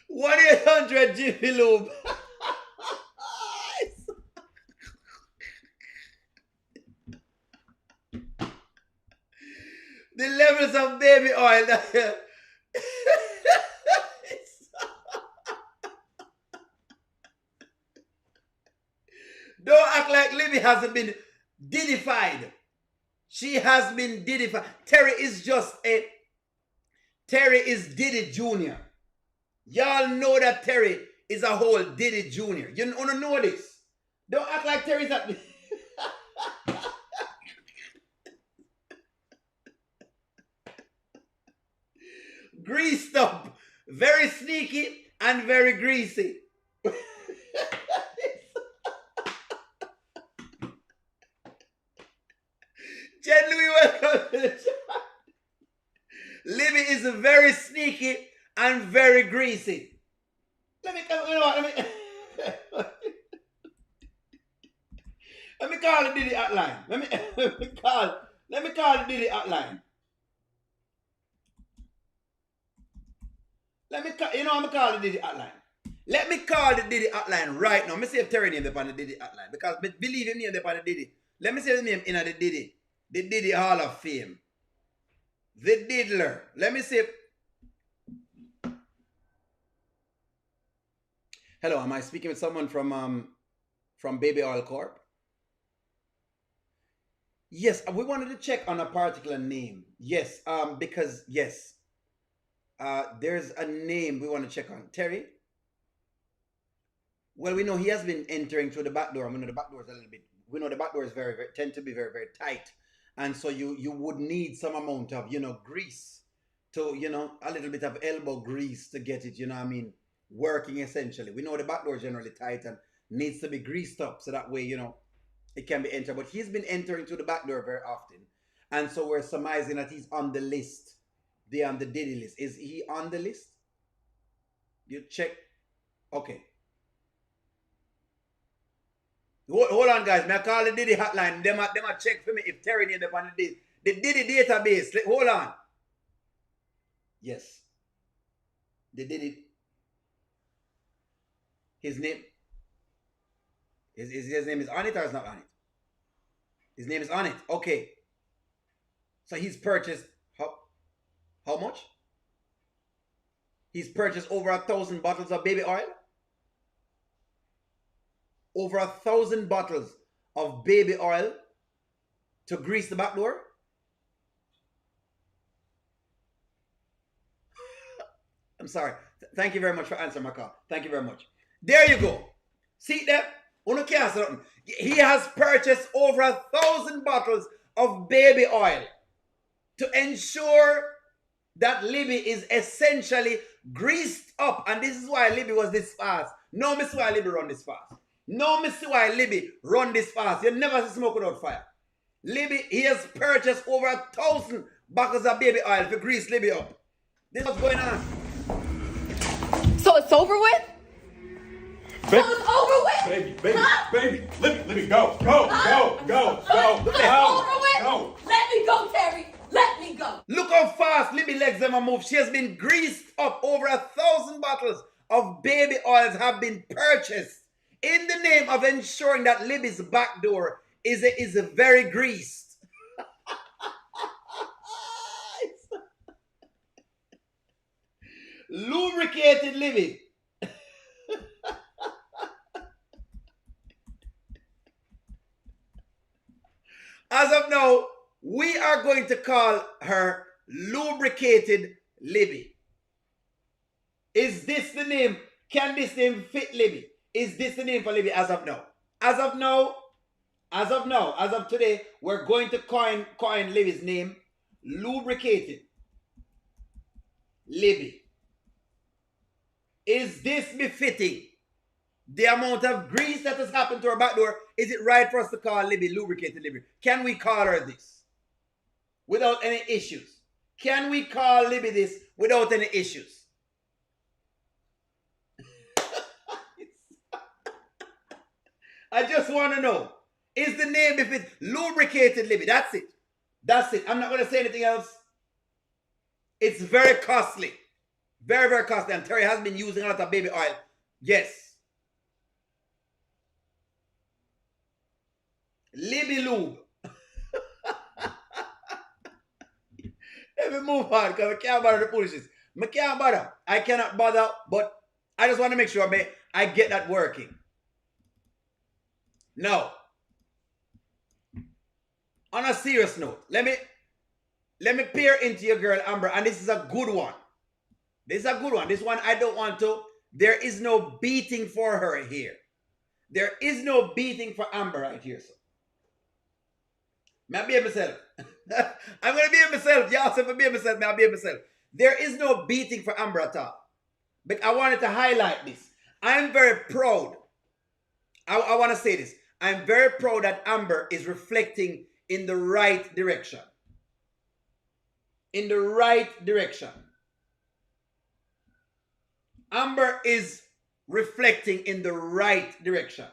1-800 Jiffy Lube. The levels of baby oil. Don't act like Libby hasn't been diddified. She has been diddified. Terry is Diddy Jr. Y'all know that Terry is a whole Diddy Jr. You don't know this. Don't act like Terry's a... Greased up. Very sneaky and very greasy. Jen Louis, welcome to the chat. Libby is very sneaky and very greasy. Let me call the Diddy hotline. Let me call the Diddy hotline. I'm gonna call the Diddy hotline. Let me call the Diddy hotline right now. Let me see if Terry name the on the Diddy hotline. Because believe him name the on the Diddy. Let me see his name in the Diddy. The Diddy Hall of Fame. The Diddler. Let me see if... Hello, am I speaking with someone from Baby Oil Corp? Yes, we wanted to check on a particular name. Yes, because yes, there's a name we want to check on. Terry? Well, we know he has been entering through the back door. We know the back door is a little bit. We know the back door is very, very tend to be very, very tight, and so you would need some amount of grease to a little bit of elbow grease to get it. I mean, working essentially. We know the back door is generally tight and needs to be greased up so that way it can be entered. But he's been entering through the back door very often, and so we're surmising that he's on the list. They're on the Diddy list. Is he on the list? You check. Okay. Hold on, guys. May I call the Diddy hotline? Them a check for me if Terry name them on the Diddy database. Hold on. Yes. The Diddy. His name. His name is on it or is not on it? His name is on it. Okay. So he's purchased how much? He's purchased over 1,000 bottles of baby oil. Over 1,000 bottles of baby oil to grease the back door. I'm sorry. Thank you very much for answering my call. Thank you very much. There you go. See that? He has purchased over 1,000 bottles of baby oil to ensure that Libby is essentially greased up. And this is why Libby was this fast. No, miss why Libby run this fast. No, miss why Libby run this fast. You never see smoke without fire. Libby, he has purchased over 1,000 bottles of baby oil to grease Libby up. This is what's going on. So it's over with? Baby, So it's over with? baby, Libby, go. It's over with? Go. Let me go, Terry. Let me go. Look how fast Libby legs them move. She has been greased up. Over 1,000 bottles of baby oils have been purchased in the name of ensuring that Libby's back door is very greased. Lubricated Libby. As of now, we are going to call her Lubricated Libby. Is this the name? Can this name fit Libby? Is this the name for Libby as of now? As of today, we're going to coin Libby's name, Lubricated Libby. Is this befitting the amount of grease that has happened to her back door? Is it right for us to call Libby Lubricated Libby? Can we call her this without any issues? Can we call Libby this without any issues? I just want to know, is the name if it's Lubricated Libby? That's it. I'm not going to say anything else. It's very costly. Very, very costly. And Terry has been using a lot of baby oil. Yes. Libby Lube. Let me move on because I can't bother the foolishness. I can't bother. I cannot bother, but I just want to make sure I get that working. Now, on a serious note, let me peer into your girl Amber, and this is a good one. This one I don't want to. There is no beating for her here. There is no beating for Amber right here, so. May I be myself? I'm going to be myself. Y'all say for be myself, may I be myself. There is no beating for Amber at all. But I wanted to highlight this. I'm very proud. I want to say this. I'm very proud that Amber is reflecting in the right direction. In the right direction. Amber is reflecting in the right direction.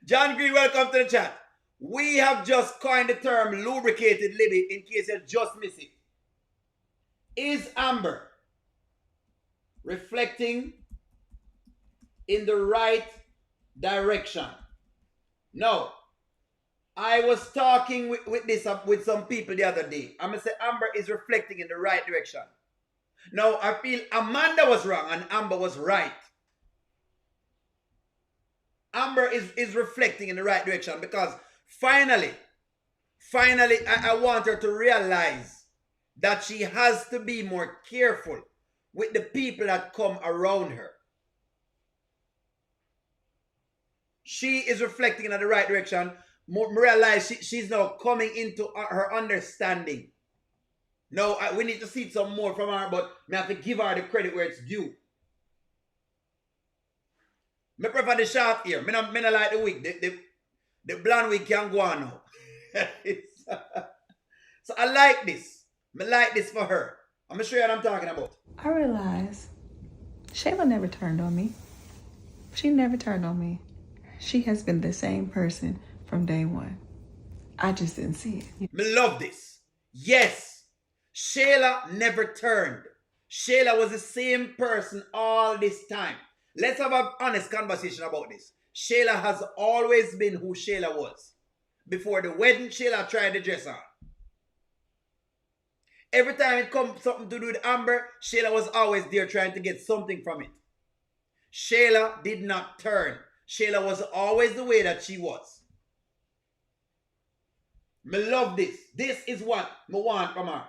John Green, welcome to the chat. We have just coined the term lubricated, Libby, in case you just miss it. Is Amber reflecting in the right direction? No. I was talking with some people the other day. I'm going to say Amber is reflecting in the right direction. Now, I feel Amanda was wrong and Amber was right. Amber is reflecting in the right direction because finally, I want her to realize that she has to be more careful with the people that come around her. She is reflecting in the right direction. Realize she's now coming into her understanding. No, we need to see some more from her, but I have to give her the credit where it's due. I prefer the short hair. I don't like the wig. The blonde wig can go on now. So I like this. I like this for her. I'm going to show you what I'm talking about. I realize Shayla never turned on me. She never turned on me. She has been the same person from day one. I just didn't see it. I love this. Yes, Shayla never turned. Shayla was the same person all this time. Let's have an honest conversation about this. Shayla has always been who Shayla was. Before the wedding, Shayla tried the dress on. Every time it comes something to do with Amber, Shayla was always there trying to get something from it. Shayla did not turn. Shayla was always the way that she was. I love this. This is what I want from her.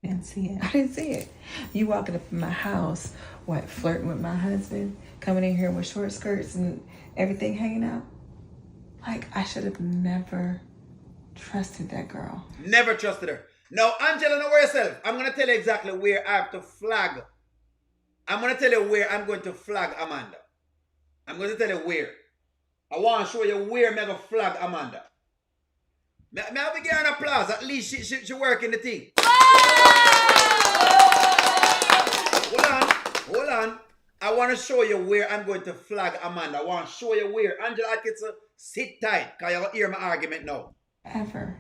I didn't see it. I didn't see it. You walking up in my house, flirting with my husband, coming in here with short skirts and everything hanging out. Like, I should have never trusted that girl. Never trusted her. Now, Angela, know yourself. I'm going to tell you exactly where I have to flag. I'm going to tell you where I'm going to flag Amanda. I'm going to tell you where. I want to show you where I'm going to flag Amanda. May I have to give her an applause? At least she working the thing. Hold on. I want to show you where I'm going to flag Amanda. I want to show you where. Angela Atkinson, sit tight, because you'll hear my argument now. Ever.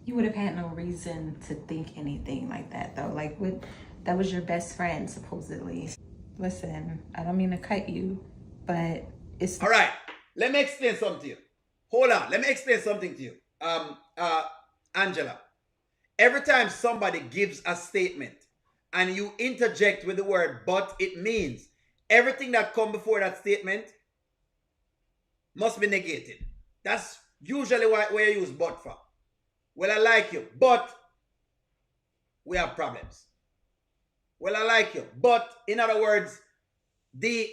You would have had no reason to think anything like that, though. Like, that was your best friend, supposedly. Listen, I don't mean to cut you, but it's... All right. Let me explain something to you. Hold on. Let me explain something to you. Angela, every time somebody gives a statement and you interject with the word but, it means everything that comes before that statement must be negated. That's usually where you use but for. Well, I like you, but we have problems. Well, I like you, but in other words, the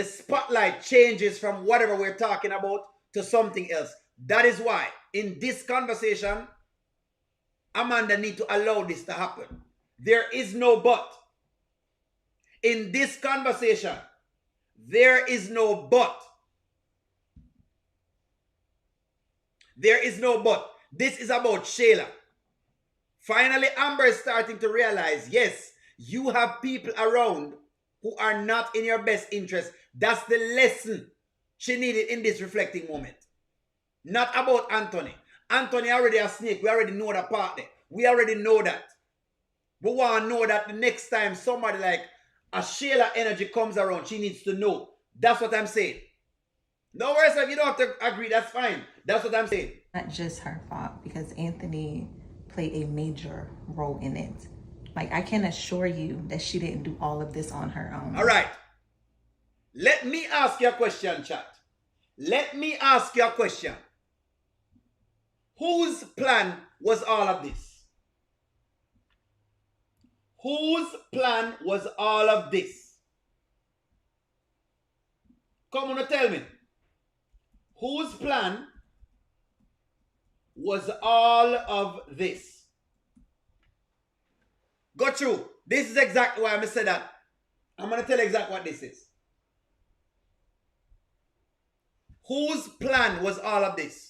spotlight changes from whatever we're talking about to something else. That is why in this conversation, Amanda needs to allow this to happen. There is no but. In this conversation, there is no but. There is no but. This is about Shayla. Finally, Amber is starting to realize, yes, you have people around who are not in your best interest. That's the lesson she needed in this reflecting moment. Not about Anthony. Anthony already a snake. We already know that part there. We already know that. We want to know that the next time somebody like a Shayla energy comes around, she needs to know. That's what I'm saying. No worries, if you don't have to agree, that's fine. That's what I'm saying. Not just her fault, because Anthony played a major role in it. Like, I can assure you that she didn't do all of this on her own. All right. Let me ask you a question, chat. Let me ask you a question. Whose plan was all of this? Whose plan was all of this? Come on and tell me. Whose plan was all of this? Got you. This is exactly why I said that. I'm going to tell you exactly what this is. Whose plan was all of this?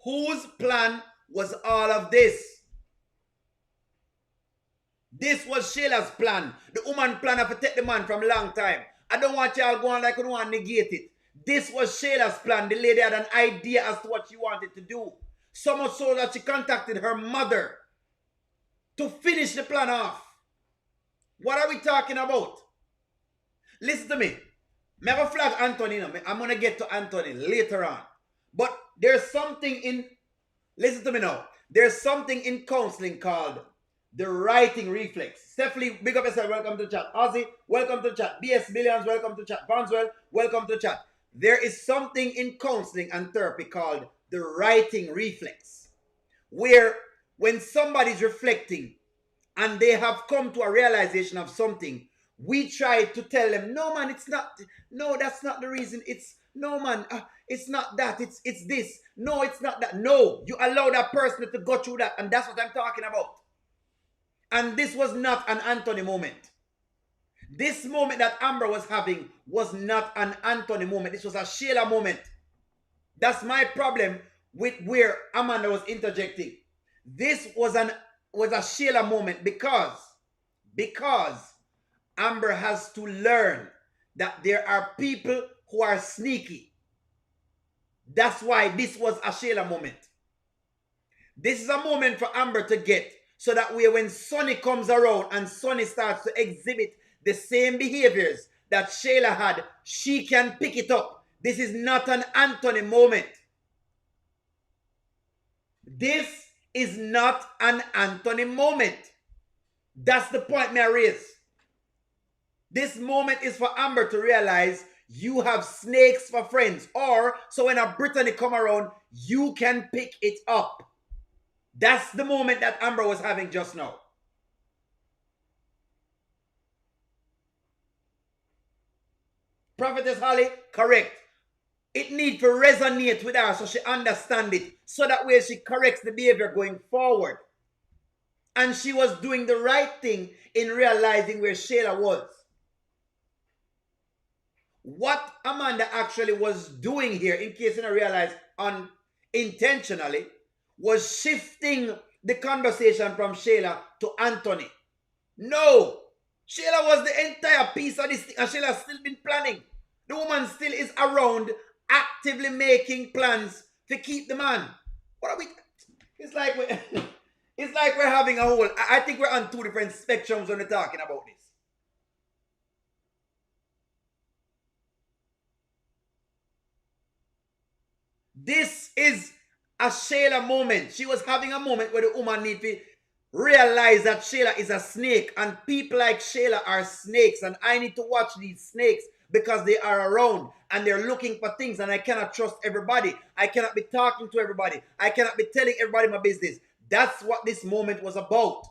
Whose plan was all of this. This was Shayla's plan. The woman plan to take the man from a long time. I don't want y'all going like we don't want to negate it. This was Shayla's plan. The lady had an idea as to what she wanted to do. So much so that she contacted her mother to finish the plan off. What are we talking about? Listen to me. I'm going to flag Anthony. I'm going to get to Anthony later on. But there's something in... Listen to me now. There's something in counseling called the writing reflex. Stephanie, big up yourself. Welcome to the chat. Ozzy, welcome to the chat. BS Billions, welcome to the chat. Bonswell, welcome to the chat. There is something in counseling and therapy called the writing reflex, where when somebody's reflecting and they have come to a realization of something, we try to tell them, no man, it's not, no, that's not the reason. It's, no man, it's not that, it's this. No, it's not that. No, you allow that person to go through that, and that's what I'm talking about. And this was not an Anthony moment. This moment that Amber was having was not an Anthony moment. This was a Shayla moment. That's my problem with where Amanda was interjecting. This was a Shayla moment because Amber has to learn that there are people who are sneaky. That's why this was a Shayla moment. This is a moment for Amber to get, so that way when Sonny comes around and Sonny starts to exhibit the same behaviors that Shayla had, she can pick it up. This is not an Anthony moment. This is not an Anthony moment. That's the point may I raise. This moment is for Amber to realize you have snakes for friends. Or, so when a Brittany come around, you can pick it up. That's the moment that Amber was having just now. Prophetess Holly, correct. It needs to resonate with her so she understands it. So that way she corrects the behavior going forward. And she was doing the right thing in realizing where Shayla was. What Amanda actually was doing here, in case you don't realize unintentionally, was shifting the conversation from Shayla to Anthony. No! Shayla was the entire piece of this thing, and Shayla's still been planning. The woman still is around, actively making plans to keep the man. What are we... It's like we're having a whole... I think we're on two different spectrums when we're talking about this. This is a Shayla moment. She was having a moment where the woman need to realize that Shayla is a snake, and people like Shayla are snakes, and I need to watch these snakes because they are around and they're looking for things, and I cannot trust everybody. I cannot be talking to everybody. I cannot be telling everybody my business. That's what this moment was about.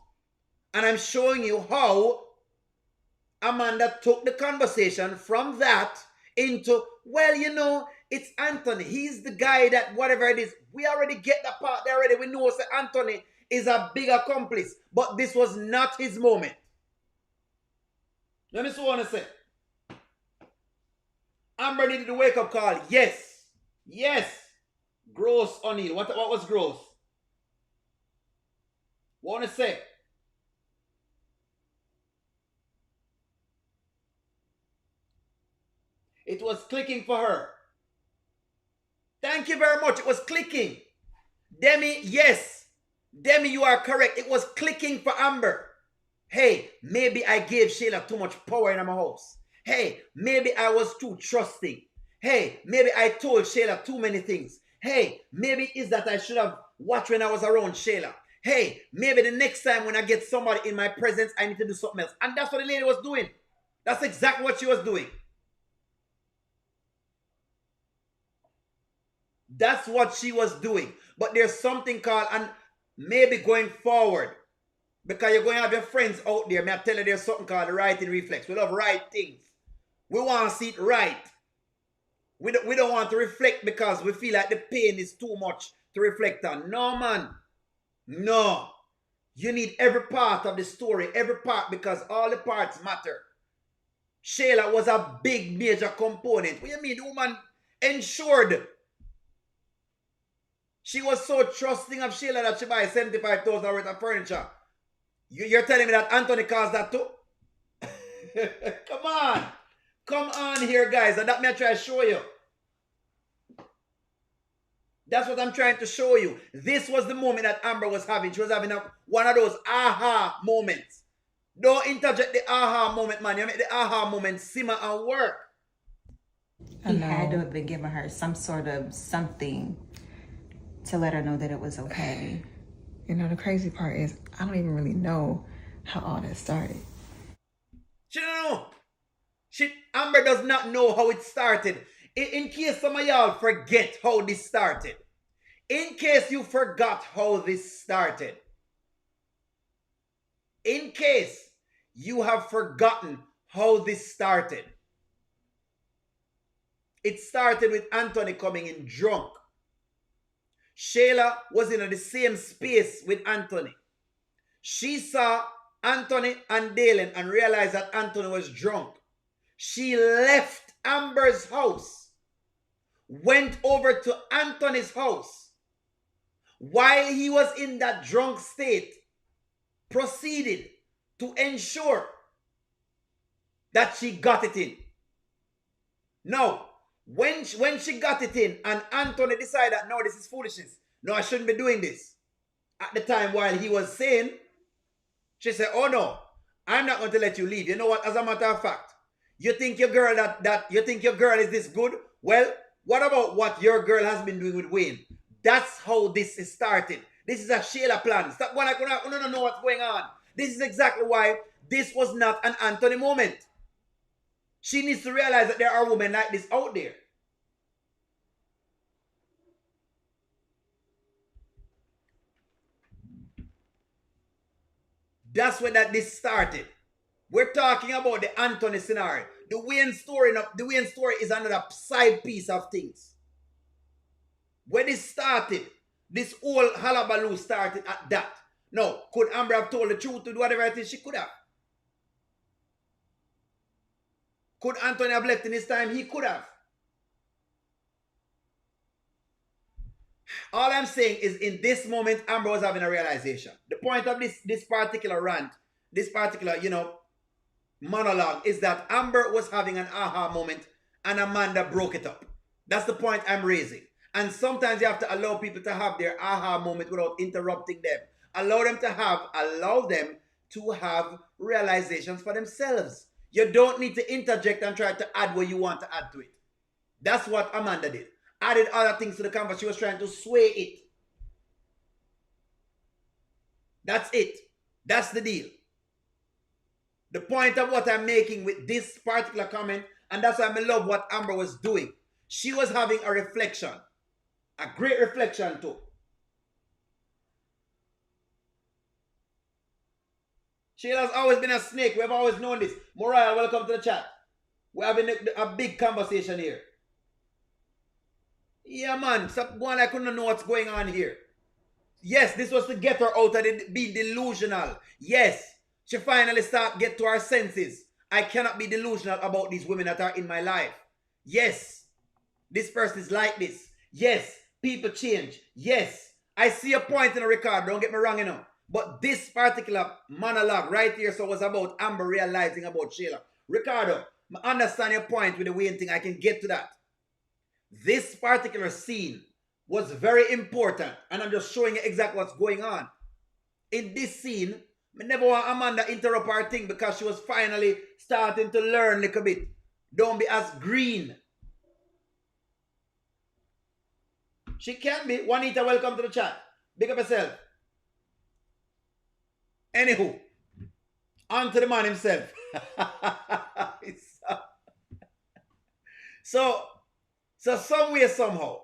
And I'm showing you how Amanda took the conversation from that into, well, you know, it's Anthony. He's the guy that whatever it is. We already get that part there already. We know that Anthony is a big accomplice. But this was not his moment. Let me see what I want to say. Amber needed a wake-up call. Yes. Yes. Gross O'Neill. What was gross? What want to say? It was clicking for her. Thank you very much. It was clicking. Demi, yes. Demi, you are correct. It was clicking for Amber. Hey, maybe I gave Shayla too much power in my house. Hey, maybe I was too trusting. Hey, maybe I told Shayla too many things. Hey, maybe it's that I should have watched when I was around Shayla. Hey, maybe the next time when I get somebody in my presence, I need to do something else. And that's what the lady was doing. That's exactly what she was doing. That's what she was doing. But there's something called, and maybe going forward, because you're going to have your friends out there, may I tell you there's something called the writing reflex. We love right things. We want to see it right. We don't want to reflect because we feel like the pain is too much to reflect on. No, man. No. You need every part of the story, every part, because all the parts matter. Shayla was a big, major component. What do you mean? The woman ensured She was so trusting of Shayla that she buys $75,000 worth of furniture. You're telling me that Anthony caused that too? Come on. Come on here, guys. And that may I try to show you. That's what I'm trying to show you. This was the moment that Amber was having. She was having one of those aha moments. Don't interject the aha moment, man. You make the aha moment simmer and work. He had to have been giving her some sort of something to let her know that it was okay. You know, the crazy part is I don't even really know how all that started. She don't know. Amber does not know how it started. In case some of y'all forget how this started. In case you forgot how this started. In case you have forgotten how this started. It started with Anthony coming in drunk. Shayla was in the same space with Anthony. She saw Anthony and Dalen and realized that Anthony was drunk. She left Amber's house, went over to Anthony's house. While he was in that drunk state, proceeded to ensure that she got it in. Now, when she got it in and Anthony decided that, no, this is foolishness. No, I shouldn't be doing this. At the time while he was saying, she said, oh no, I'm not going to let you leave. You know what? As a matter of fact, you think your girl you think your girl is this good? Well, what about what your girl has been doing with Wayne? That's how this is started. This is a Shayla plan. Stop going like, I don't know what's going on. This is exactly why this was not an Anthony moment. She needs to realize that there are women like this out there. That's where this started. We're talking about the Anthony scenario. The Wayne story is another side piece of things. When this started, this whole hullabaloo started at that. Now, could Amber have told the truth to do whatever it is she could have? Could Anthony have left in his time? He could have. All I'm saying is in this moment, Amber was having a realization. The point of this particular rant, this particular, monologue is that Amber was having an aha moment and Amanda broke it up. That's the point I'm raising. And sometimes you have to allow people to have their aha moment without interrupting them. Allow them to have realizations for themselves. You don't need to interject and try to add what you want to add to it. That's what Amanda did. Added other things to the canvas. She was trying to sway it. That's it. That's the deal. The point of what I'm making with this particular comment, and that's why I love what Amber was doing. She was having a reflection. A great reflection too. Shayla's always been a snake. We've always known this. Mariah, welcome to the chat. We're having a big conversation here. Yeah, man. Stop going like I couldn't know what's going on here. Yes, this was to get her out of being delusional. Yes, she finally get to her senses. I cannot be delusional about these women that are in my life. Yes, this person is like this. Yes, people change. Yes, I see a point in the record. Don't get me wrong, But this particular monologue right here was about Amber realizing about Shayla. Ricardo, I understand your point with the Wayne thing. I can get to that. This particular scene was very important. And I'm just showing you exactly what's going on. In this scene, I never want Amanda to interrupt her thing because she was finally starting to learn a little bit. Don't be as green. She can be. Juanita, welcome to the chat. Big up yourself. Anywho, on to the man himself. So some way, somehow,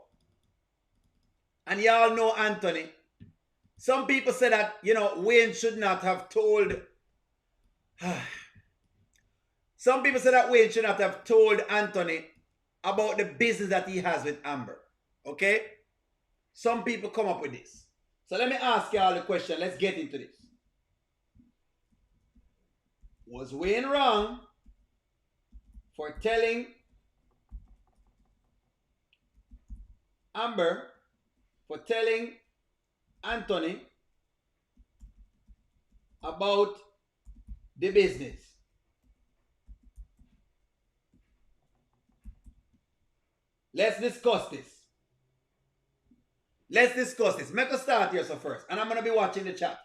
and y'all know Anthony, some people say that, Wayne should not have told, some people say that Wayne should not have told Anthony about the business that he has with Amber. Okay? Some people come up with this. So let me ask y'all the question. Let's get into this. Was Wayne wrong for telling Amber for telling Anthony about the business. Let's discuss this. Let's discuss this. Make a start here so first. And I'm going to be watching the chat.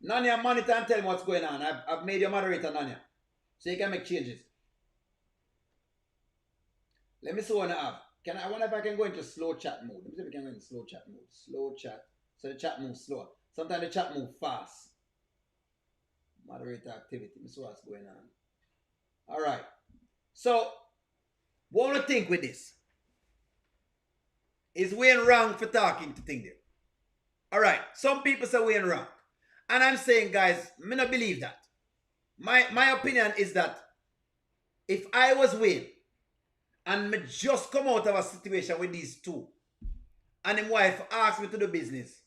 Nanya, monitor and tell me what's going on. I've made you moderator, Nanya. So you can make changes. Let me see what I have. I wonder if I can go into slow chat mode. Let me see if I can go into slow chat mode. Slow chat. So the chat moves slower. Sometimes the chat moves fast. Moderator activity. Let me see what's going on. Alright. So, what do you think with this? Is Wayne wrong for talking to thing there? Alright. Some people say Wayne wrong. And I'm saying, guys, I don't believe that. My opinion is that if I was Wayne and me just come out of a situation with these two and his wife asked me to do business,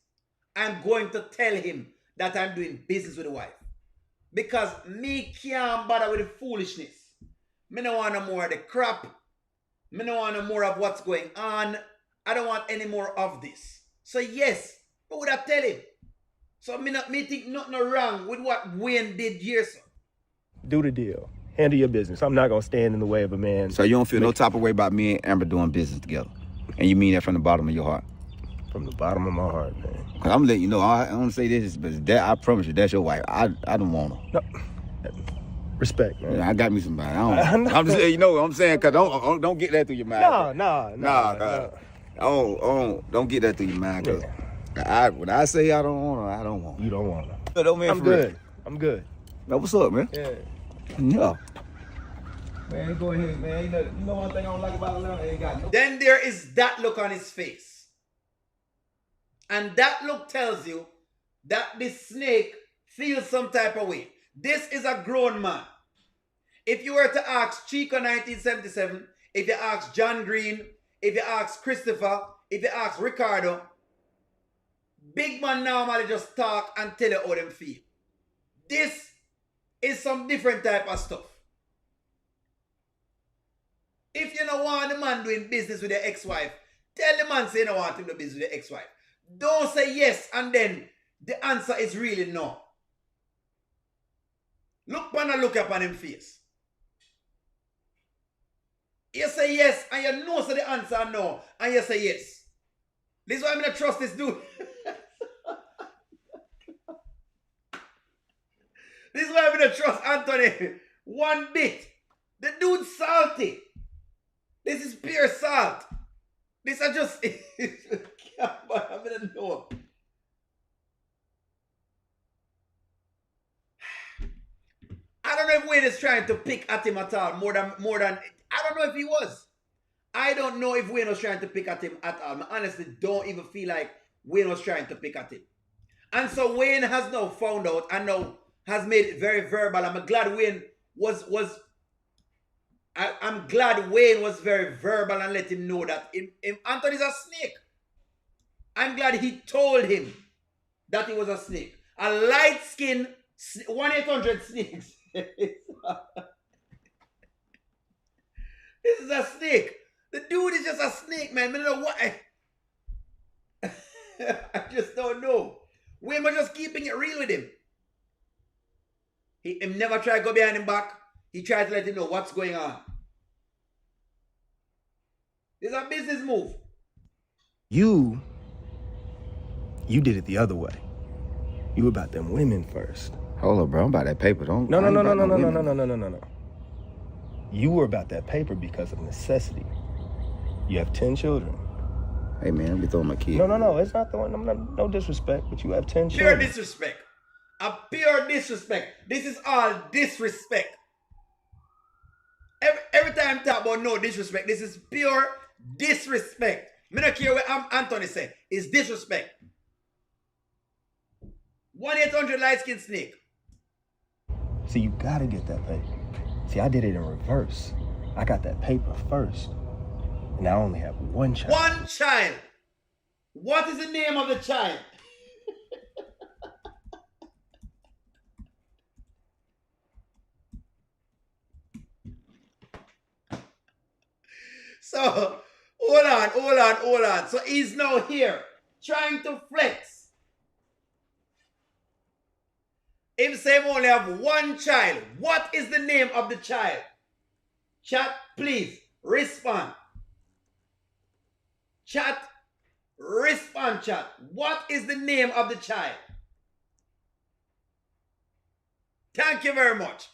I'm going to tell him that I'm doing business with the wife. Because me can't bother with the foolishness. Me don't want no more of the crap. Me don't want no more of what's going on. I don't want any more of this. So yes, I would have tell him. So me think nothing wrong with what Wayne did here, sir. Do the deal. Handle your business. I'm not going to stand in the way of a man. So you don't feel no type of way about me and Amber doing business together? And you mean that from the bottom of your heart? From the bottom of my heart, man. I'm letting you know, I don't say this, but that, I promise you, that's your wife. I don't want her. No. Respect, man. Yeah, I got me somebody. I'm just letting you know what I'm saying, because don't get that through your mind. No. Don't get that through your mind, because when I say I don't want her, I don't want her. You don't want her. I'm good. I'm good. Now, what's up, man? Yeah. Yeah. Man, go ahead, man. You know one thing I don't like about him? Ain't got no. Then there is that look on his face. And that look tells you that this snake feels some type of way. This is a grown man. If you were to ask Chico 1977, if you ask John Green, if you ask Christopher, if you ask Ricardo, big man normally just talk and tell you how them feel. This is some different type of stuff. If you don't want the man doing business with your ex-wife, tell the man say you don't want him to do business with your ex-wife. Don't say yes and then the answer is really no. Look upon him face. You say yes and you know so the answer no and you say yes. This is why I'm going to trust this dude. This is why I'm going to trust Anthony one bit. The dude's salty. This is pure salt. This are just... I'm going to know. I don't know if Wayne is trying to pick at him at all. More than... I don't know if he was. I don't know if Wayne was trying to pick at him at all. I honestly don't even feel like Wayne was trying to pick at him. And so Wayne has now found out and now has made it very verbal. I'm glad Wayne I'm glad Wayne was very verbal and let him know that Anthony's a snake. I'm glad he told him that he was a snake. A light-skinned 1-800 snakes. This is a snake. The dude is just a snake, man. I don't know what. I just don't know. Wayne was just keeping it real with him. He never tried to go behind him back. He tried to let him know what's going on. It's a business move. You did it the other way. You were about them women first. Hold up, bro. I'm about that paper. No. You were about that paper because of necessity. You have 10 children. Hey, man, I'm throwing my kid. No. It's not throwing. No disrespect, but you have 10 Pure children. disrespect. A pure disrespect. This is all disrespect. Every time I talk about no disrespect, this is pure disrespect. I don't care what Anthony said. It's disrespect. 1-800 light-skinned snake. See, you gotta get that paper. See, I did it in reverse. I got that paper first. And I only have one child. One child. What is the name of the child? So, hold on. So he's now here. trying to flex. Him say him only have one child. What is the name of the child? Chat, please, respond. Chat, respond, chat. What is the name of the child? Thank you very much.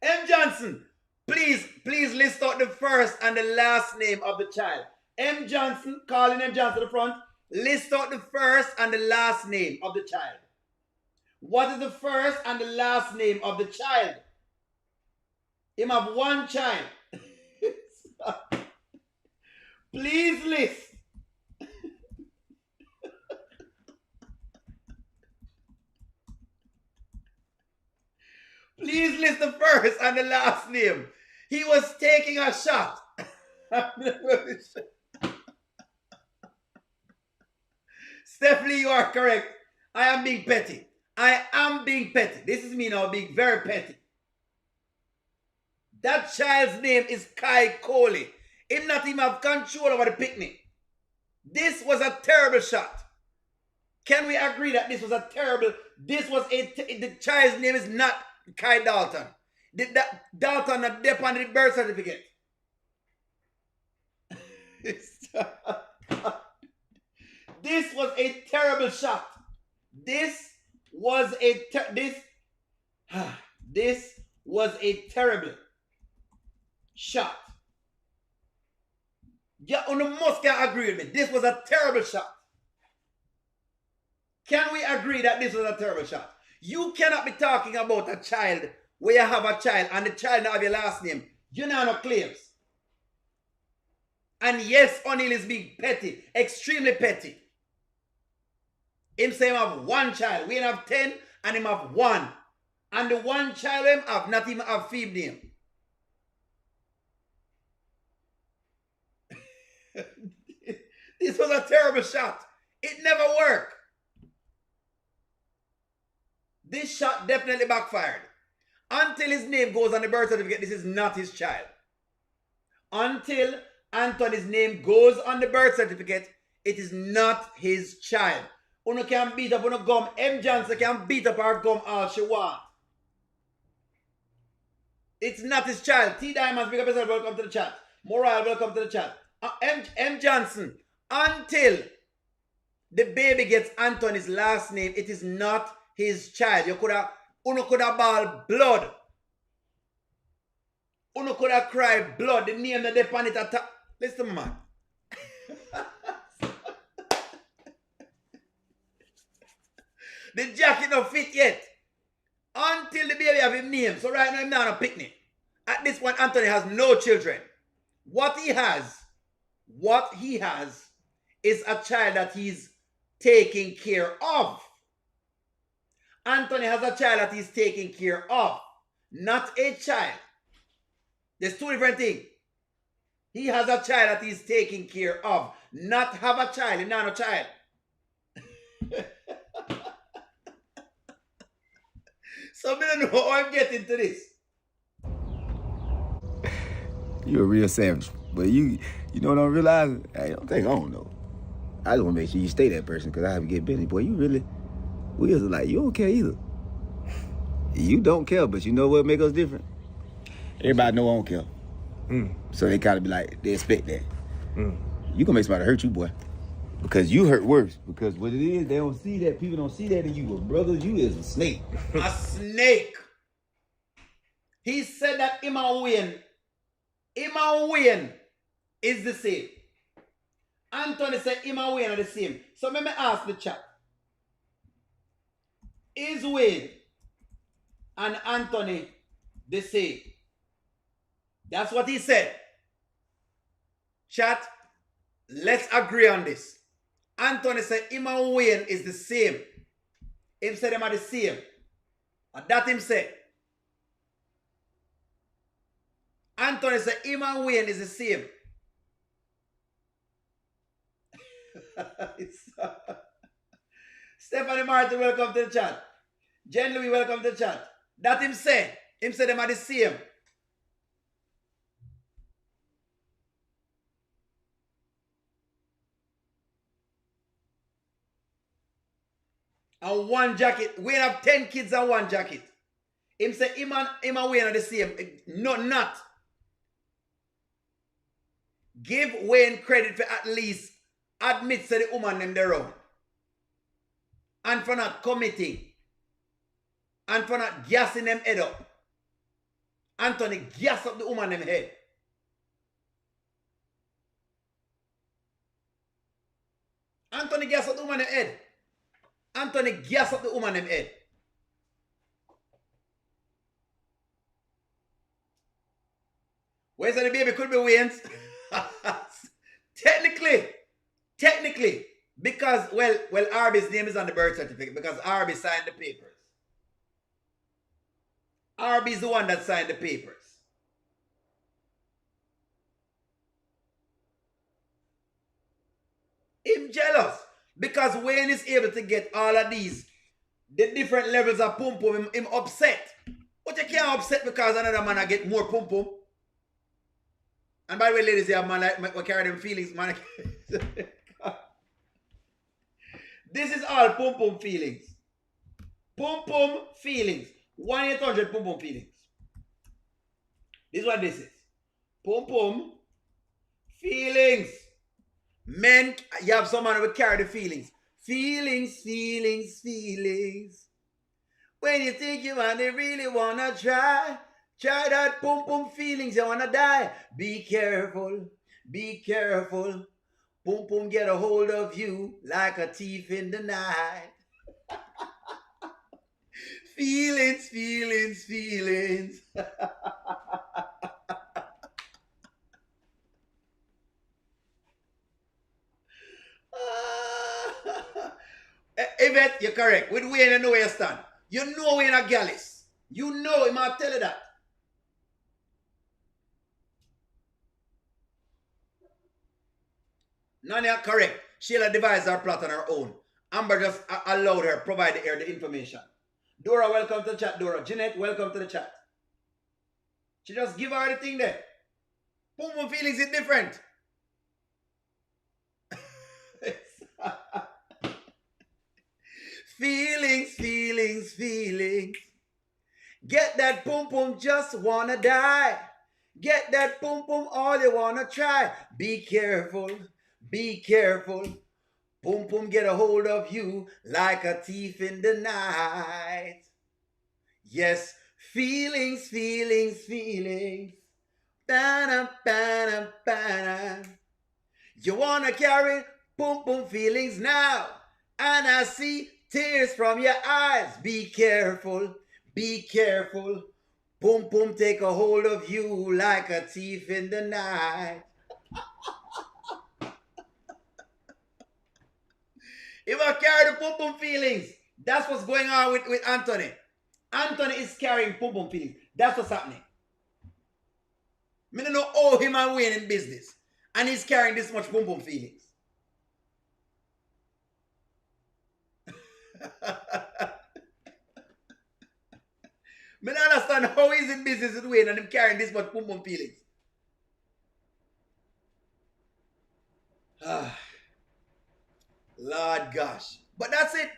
M. Johnson, please list out the first and the last name of the child. M. Johnson, calling M. Johnson to the front. List out the first and the last name of the child. What is the first and the last name of the child? Him have one child. Please list. Please list the first and the last name. He was taking a shot. Stephanie, you are correct. I am being petty. I am being petty. This is me now being very petty. That child's name is Kai Coley. Him not even have control over the picnic. This was a terrible shot. Can we agree that this was a terrible... the child's name is not Kai Dalton. Dalton not dep on the birth certificate. This was a terrible shot. This was a terrible shot. Yeah, you must can agree with me. This was a terrible shot. Can we agree that this was a terrible shot? You cannot be talking about a child where you have a child and the child not have your last name. You know no claims. And yes, O'Neal is being petty, extremely petty. Him say him have one child. We have 10 and him have one. And the one child him have not even have feed name. This was a terrible shot. It never worked. This shot definitely backfired. Until his name goes on the birth certificate, this is not his child. Until Anthony's name goes on the birth certificate, it is not his child. Uno can beat up on a gum. M. Johnson can beat up our gum all she want. It's not his child. T. Diamonds, big up yourself, welcome to the chat. Moral, welcome to the chat. M. Johnson, until the baby gets Anthony's last name, it is not his child. Uno could have ball blood. Uno could have cried blood. The name that they pan it at top. Listen, man. The jacket don't fit yet. Until the baby have his name. So right now I'm not on a picnic. At this point, Anthony has no children. What he has is a child that he's taking care of. Anthony has a child that he's taking care of, not a child. There's two different things. He has a child that he's taking care of, not have a child. He's not a child. So I don't know how I'm getting to this. You a real savage. But you know what I realize? I don't know. I just want to make sure you stay that person because I have to get busy. Boy, we was like, you don't care either. You don't care, but you know what make us different? Everybody know I don't care. So they kind of be like, they expect that. You gonna make somebody hurt you, boy. Because you hurt worse. Because what it is, they don't see that. People don't see that in you. But brother, you is a snake. A snake. He said that Iman Wayne is the same. Anthony said Iman Wayne are the same. So let me ask the chat. Is Wayne and Anthony the same? That's what he said. Chat, let's agree on this. Anthony said Iman Wayne is the same. Him said them are the same. And that him said. Anthony said Iman Wayne is the same. Stephanie Martin, welcome to the chat. Jen Louis, welcome to the chat. That him said. Him said them are the same. and one jacket. Wayne have 10 kids and one jacket. Him say him and Wayne are the same. No, not. Give Wayne credit for at least admit to the woman them there wrong. And for not committing. And for not gassing them head up. Anthony gas up the woman them head. Anthony gas up the woman them head. Anthony gas up the woman them head. Where's the baby could be Wayne's? Technically, because well, Arby's name is on the birth certificate because Arby signed the papers. Arby's the one that signed the papers. Him jealous because Wayne is able to get all of these, the different levels of pum pum. Him upset, but you can't upset because another man get more pum pum. And by the way, ladies, yeah, man, like, carry them feelings, man. This is all pum pum feelings. Pum pum feelings. 1-800 pum pum feelings. This is what this is. Pum pum feelings. Men, you have someone who will carry the feelings. Feelings. When you think you want to really wanna try that pum pum feelings, you wanna die. Be careful. Pum pum get a hold of you like a thief in the night. Feelings. Yvette, you're correct. With Wayne, you know where you stand. You know Wayne a gallus. You know him, I'll tell you that. None are correct. Shayla devised her plot on her own. Amber just allowed her, provided her the information. Dora, welcome to the chat, Dora. Jeanette, welcome to the chat. She just give her the thing there. Pum pum feelings is different. Feelings. Get that pum pum, just wanna die. Get that pum pum, all you wanna try. Be careful. Pum pum get a hold of you like a thief in the night. Yes, feelings. Ba-da. You wanna carry pum pum feelings now, and I see tears from your eyes. Be careful. Pum pum take a hold of you like a thief in the night. If I carry the pum pum feelings, that's what's going on with Anthony. Anthony is carrying pum pum feelings. That's what's happening. I don't know how him and Wayne in business. And he's carrying this much pum pum feelings. I don't understand how he's in business with Wayne and him carrying this much pum pum feelings. Lord gosh. But that's it.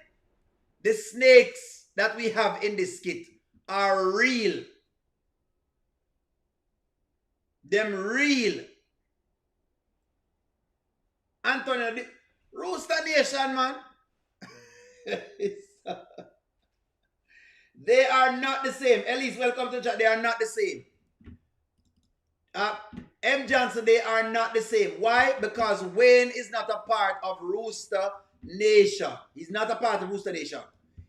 The snakes that we have in this skit are real. Them real. Anthony, Rooster Nation, man. They are not the same. Elise, welcome to the chat. They are not the same. M. Johnson, they are not the same. Why? Because Wayne is not a part of Rooster Nation. He's not a part of Rooster Nation.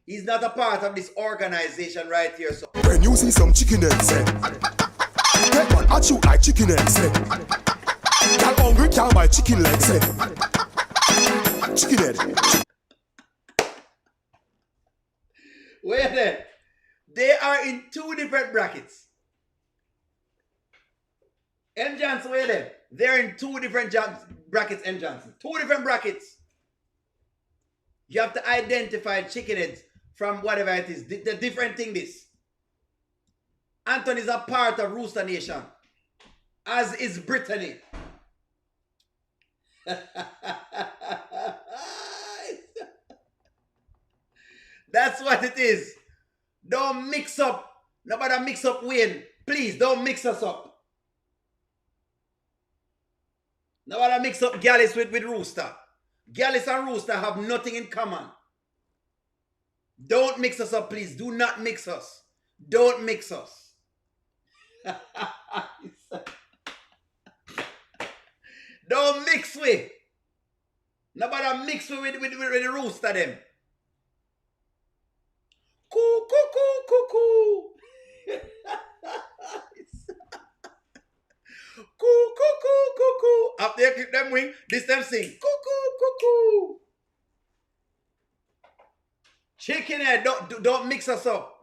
He's not a part of this organization right here. So when you see some chicken eggs, get one at you like chicken eggs. That hungry can't buy chicken legs. Chicken head. Wait there. They are in two different brackets. M. Johnson, wait there. They're in two different brackets, M. Johnson. Two different brackets. You have to identify chicken heads from whatever it is. The different thing this. Anthony is a part of Rooster Nation. As is Brittany. That's what it is. Don't mix up. Nobody mix up Wayne. Please, don't mix us up. Nobody mix up Gallus with Rooster. Gallus and Rooster have nothing in common. Don't mix us up, please. Do not mix us. Don't mix us. Don't mix with. Nobody mix with the Rooster them. Coo, coo, coo, coo, coo. Coo, coo, coo, coo, coo. Up there, clip them wing. This them sing. Coo, coo, coo, coo. Chicken head, don't mix us up.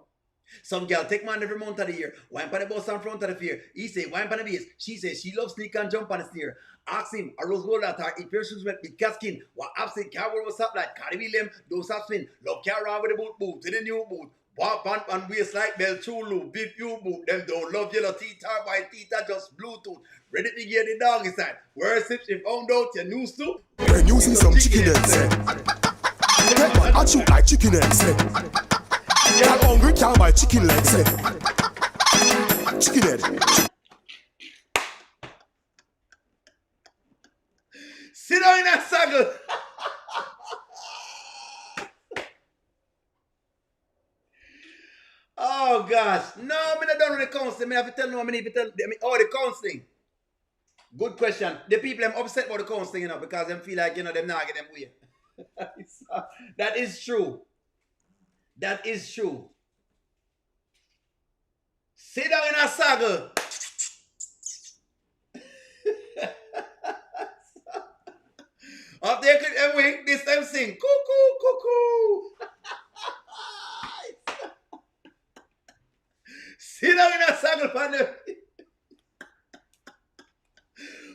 Some girl take man every month of the year. Wine on the bus in front of the fair. He say wine on the base. She say she loves sneak and jump on the stair. Ask him, a rose gold at her. If your shoes wet with cat skin. What absent car was up like Cardi William. Don't stop spin. Love car around with the boot to the new boot. Walk on and waist like bell chulu. Beef you boot. Them don't love yellow teeth or white teeth or just Bluetooth. Ready to get the dog inside. Where sips you found out your news too? When you see some chicken eggs, that man I chew like chicken eggs. Girl hungry can't buy chicken legs. Chicken head. Sit down in a saddle. Oh gosh. No, I'm not done with the counseling. I have to tell no, I need to tell the counseling. Good question. The people I'm upset about the counseling, you know, because them feel like, you know, them not get them way. That is true. That is true. Sit down in a saddle. Up there, and wait, this time sing. Cuckoo, cuckoo. Sit down in a saddle for the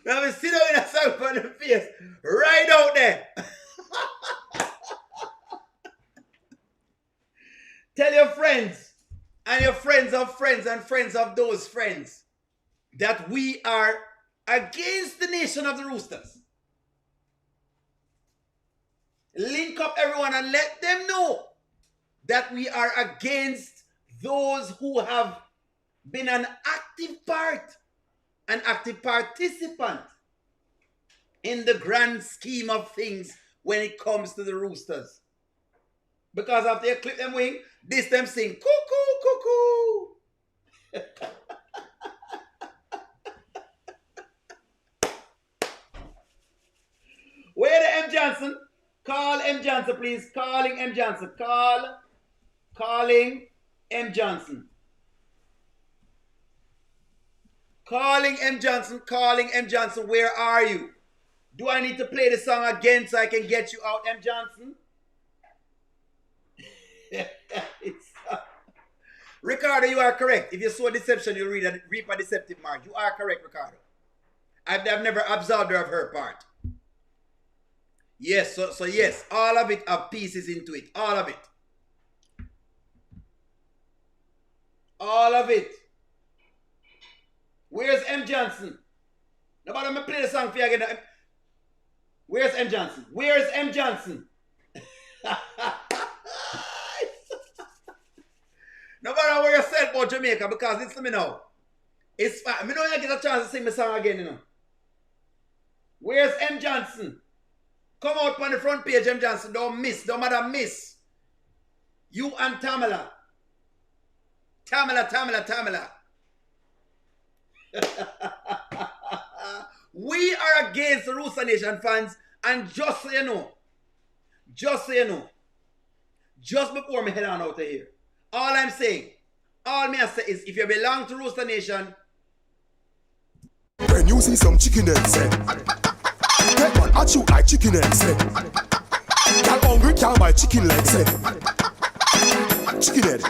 now sit down in a saddle for the face. Right out there. Tell your friends and your friends of friends and friends of those friends that we are against the nation of the Roosters. Link up everyone and let them know that we are against those who have been an active part, an active participant in the grand scheme of things when it comes to the Roosters. Because after you clip them wing, this them sing cuckoo, cuckoo. Where the M. Johnson? Call M. Johnson, please. Calling M. Johnson. Calling M. Johnson. Calling M. Johnson. Calling M. Johnson. Where are you? Do I need to play the song again so I can get you out, M. Johnson? Ricardo, you are correct. If you saw deception, you'll reap a deceptive mark. You are correct, Ricardo. I've never absorbed her of her part. Yes, so yes, all of it have pieces into it. All of it. All of it. Where's M. Johnson? Nobody, I'm going to play the song for you again. Where's M. Johnson? Where's M. Johnson? Nobody where you said about Jamaica because listen to me now. It's fine. I know you get a chance to sing the song again, you know. Where's M. Johnson? Come out on the front page, M. Johnson. Don't matter miss. You and Tamala. Tamala. We are against the Rooster Nation fans, and just so you know, just before me head on out of here, all I'm saying, all me I say is, if you belong to Rooster Nation, when you see some chicken eggs, that man I chew like chicken eggs. Girl hungry can't buy chicken legs. Chicken head.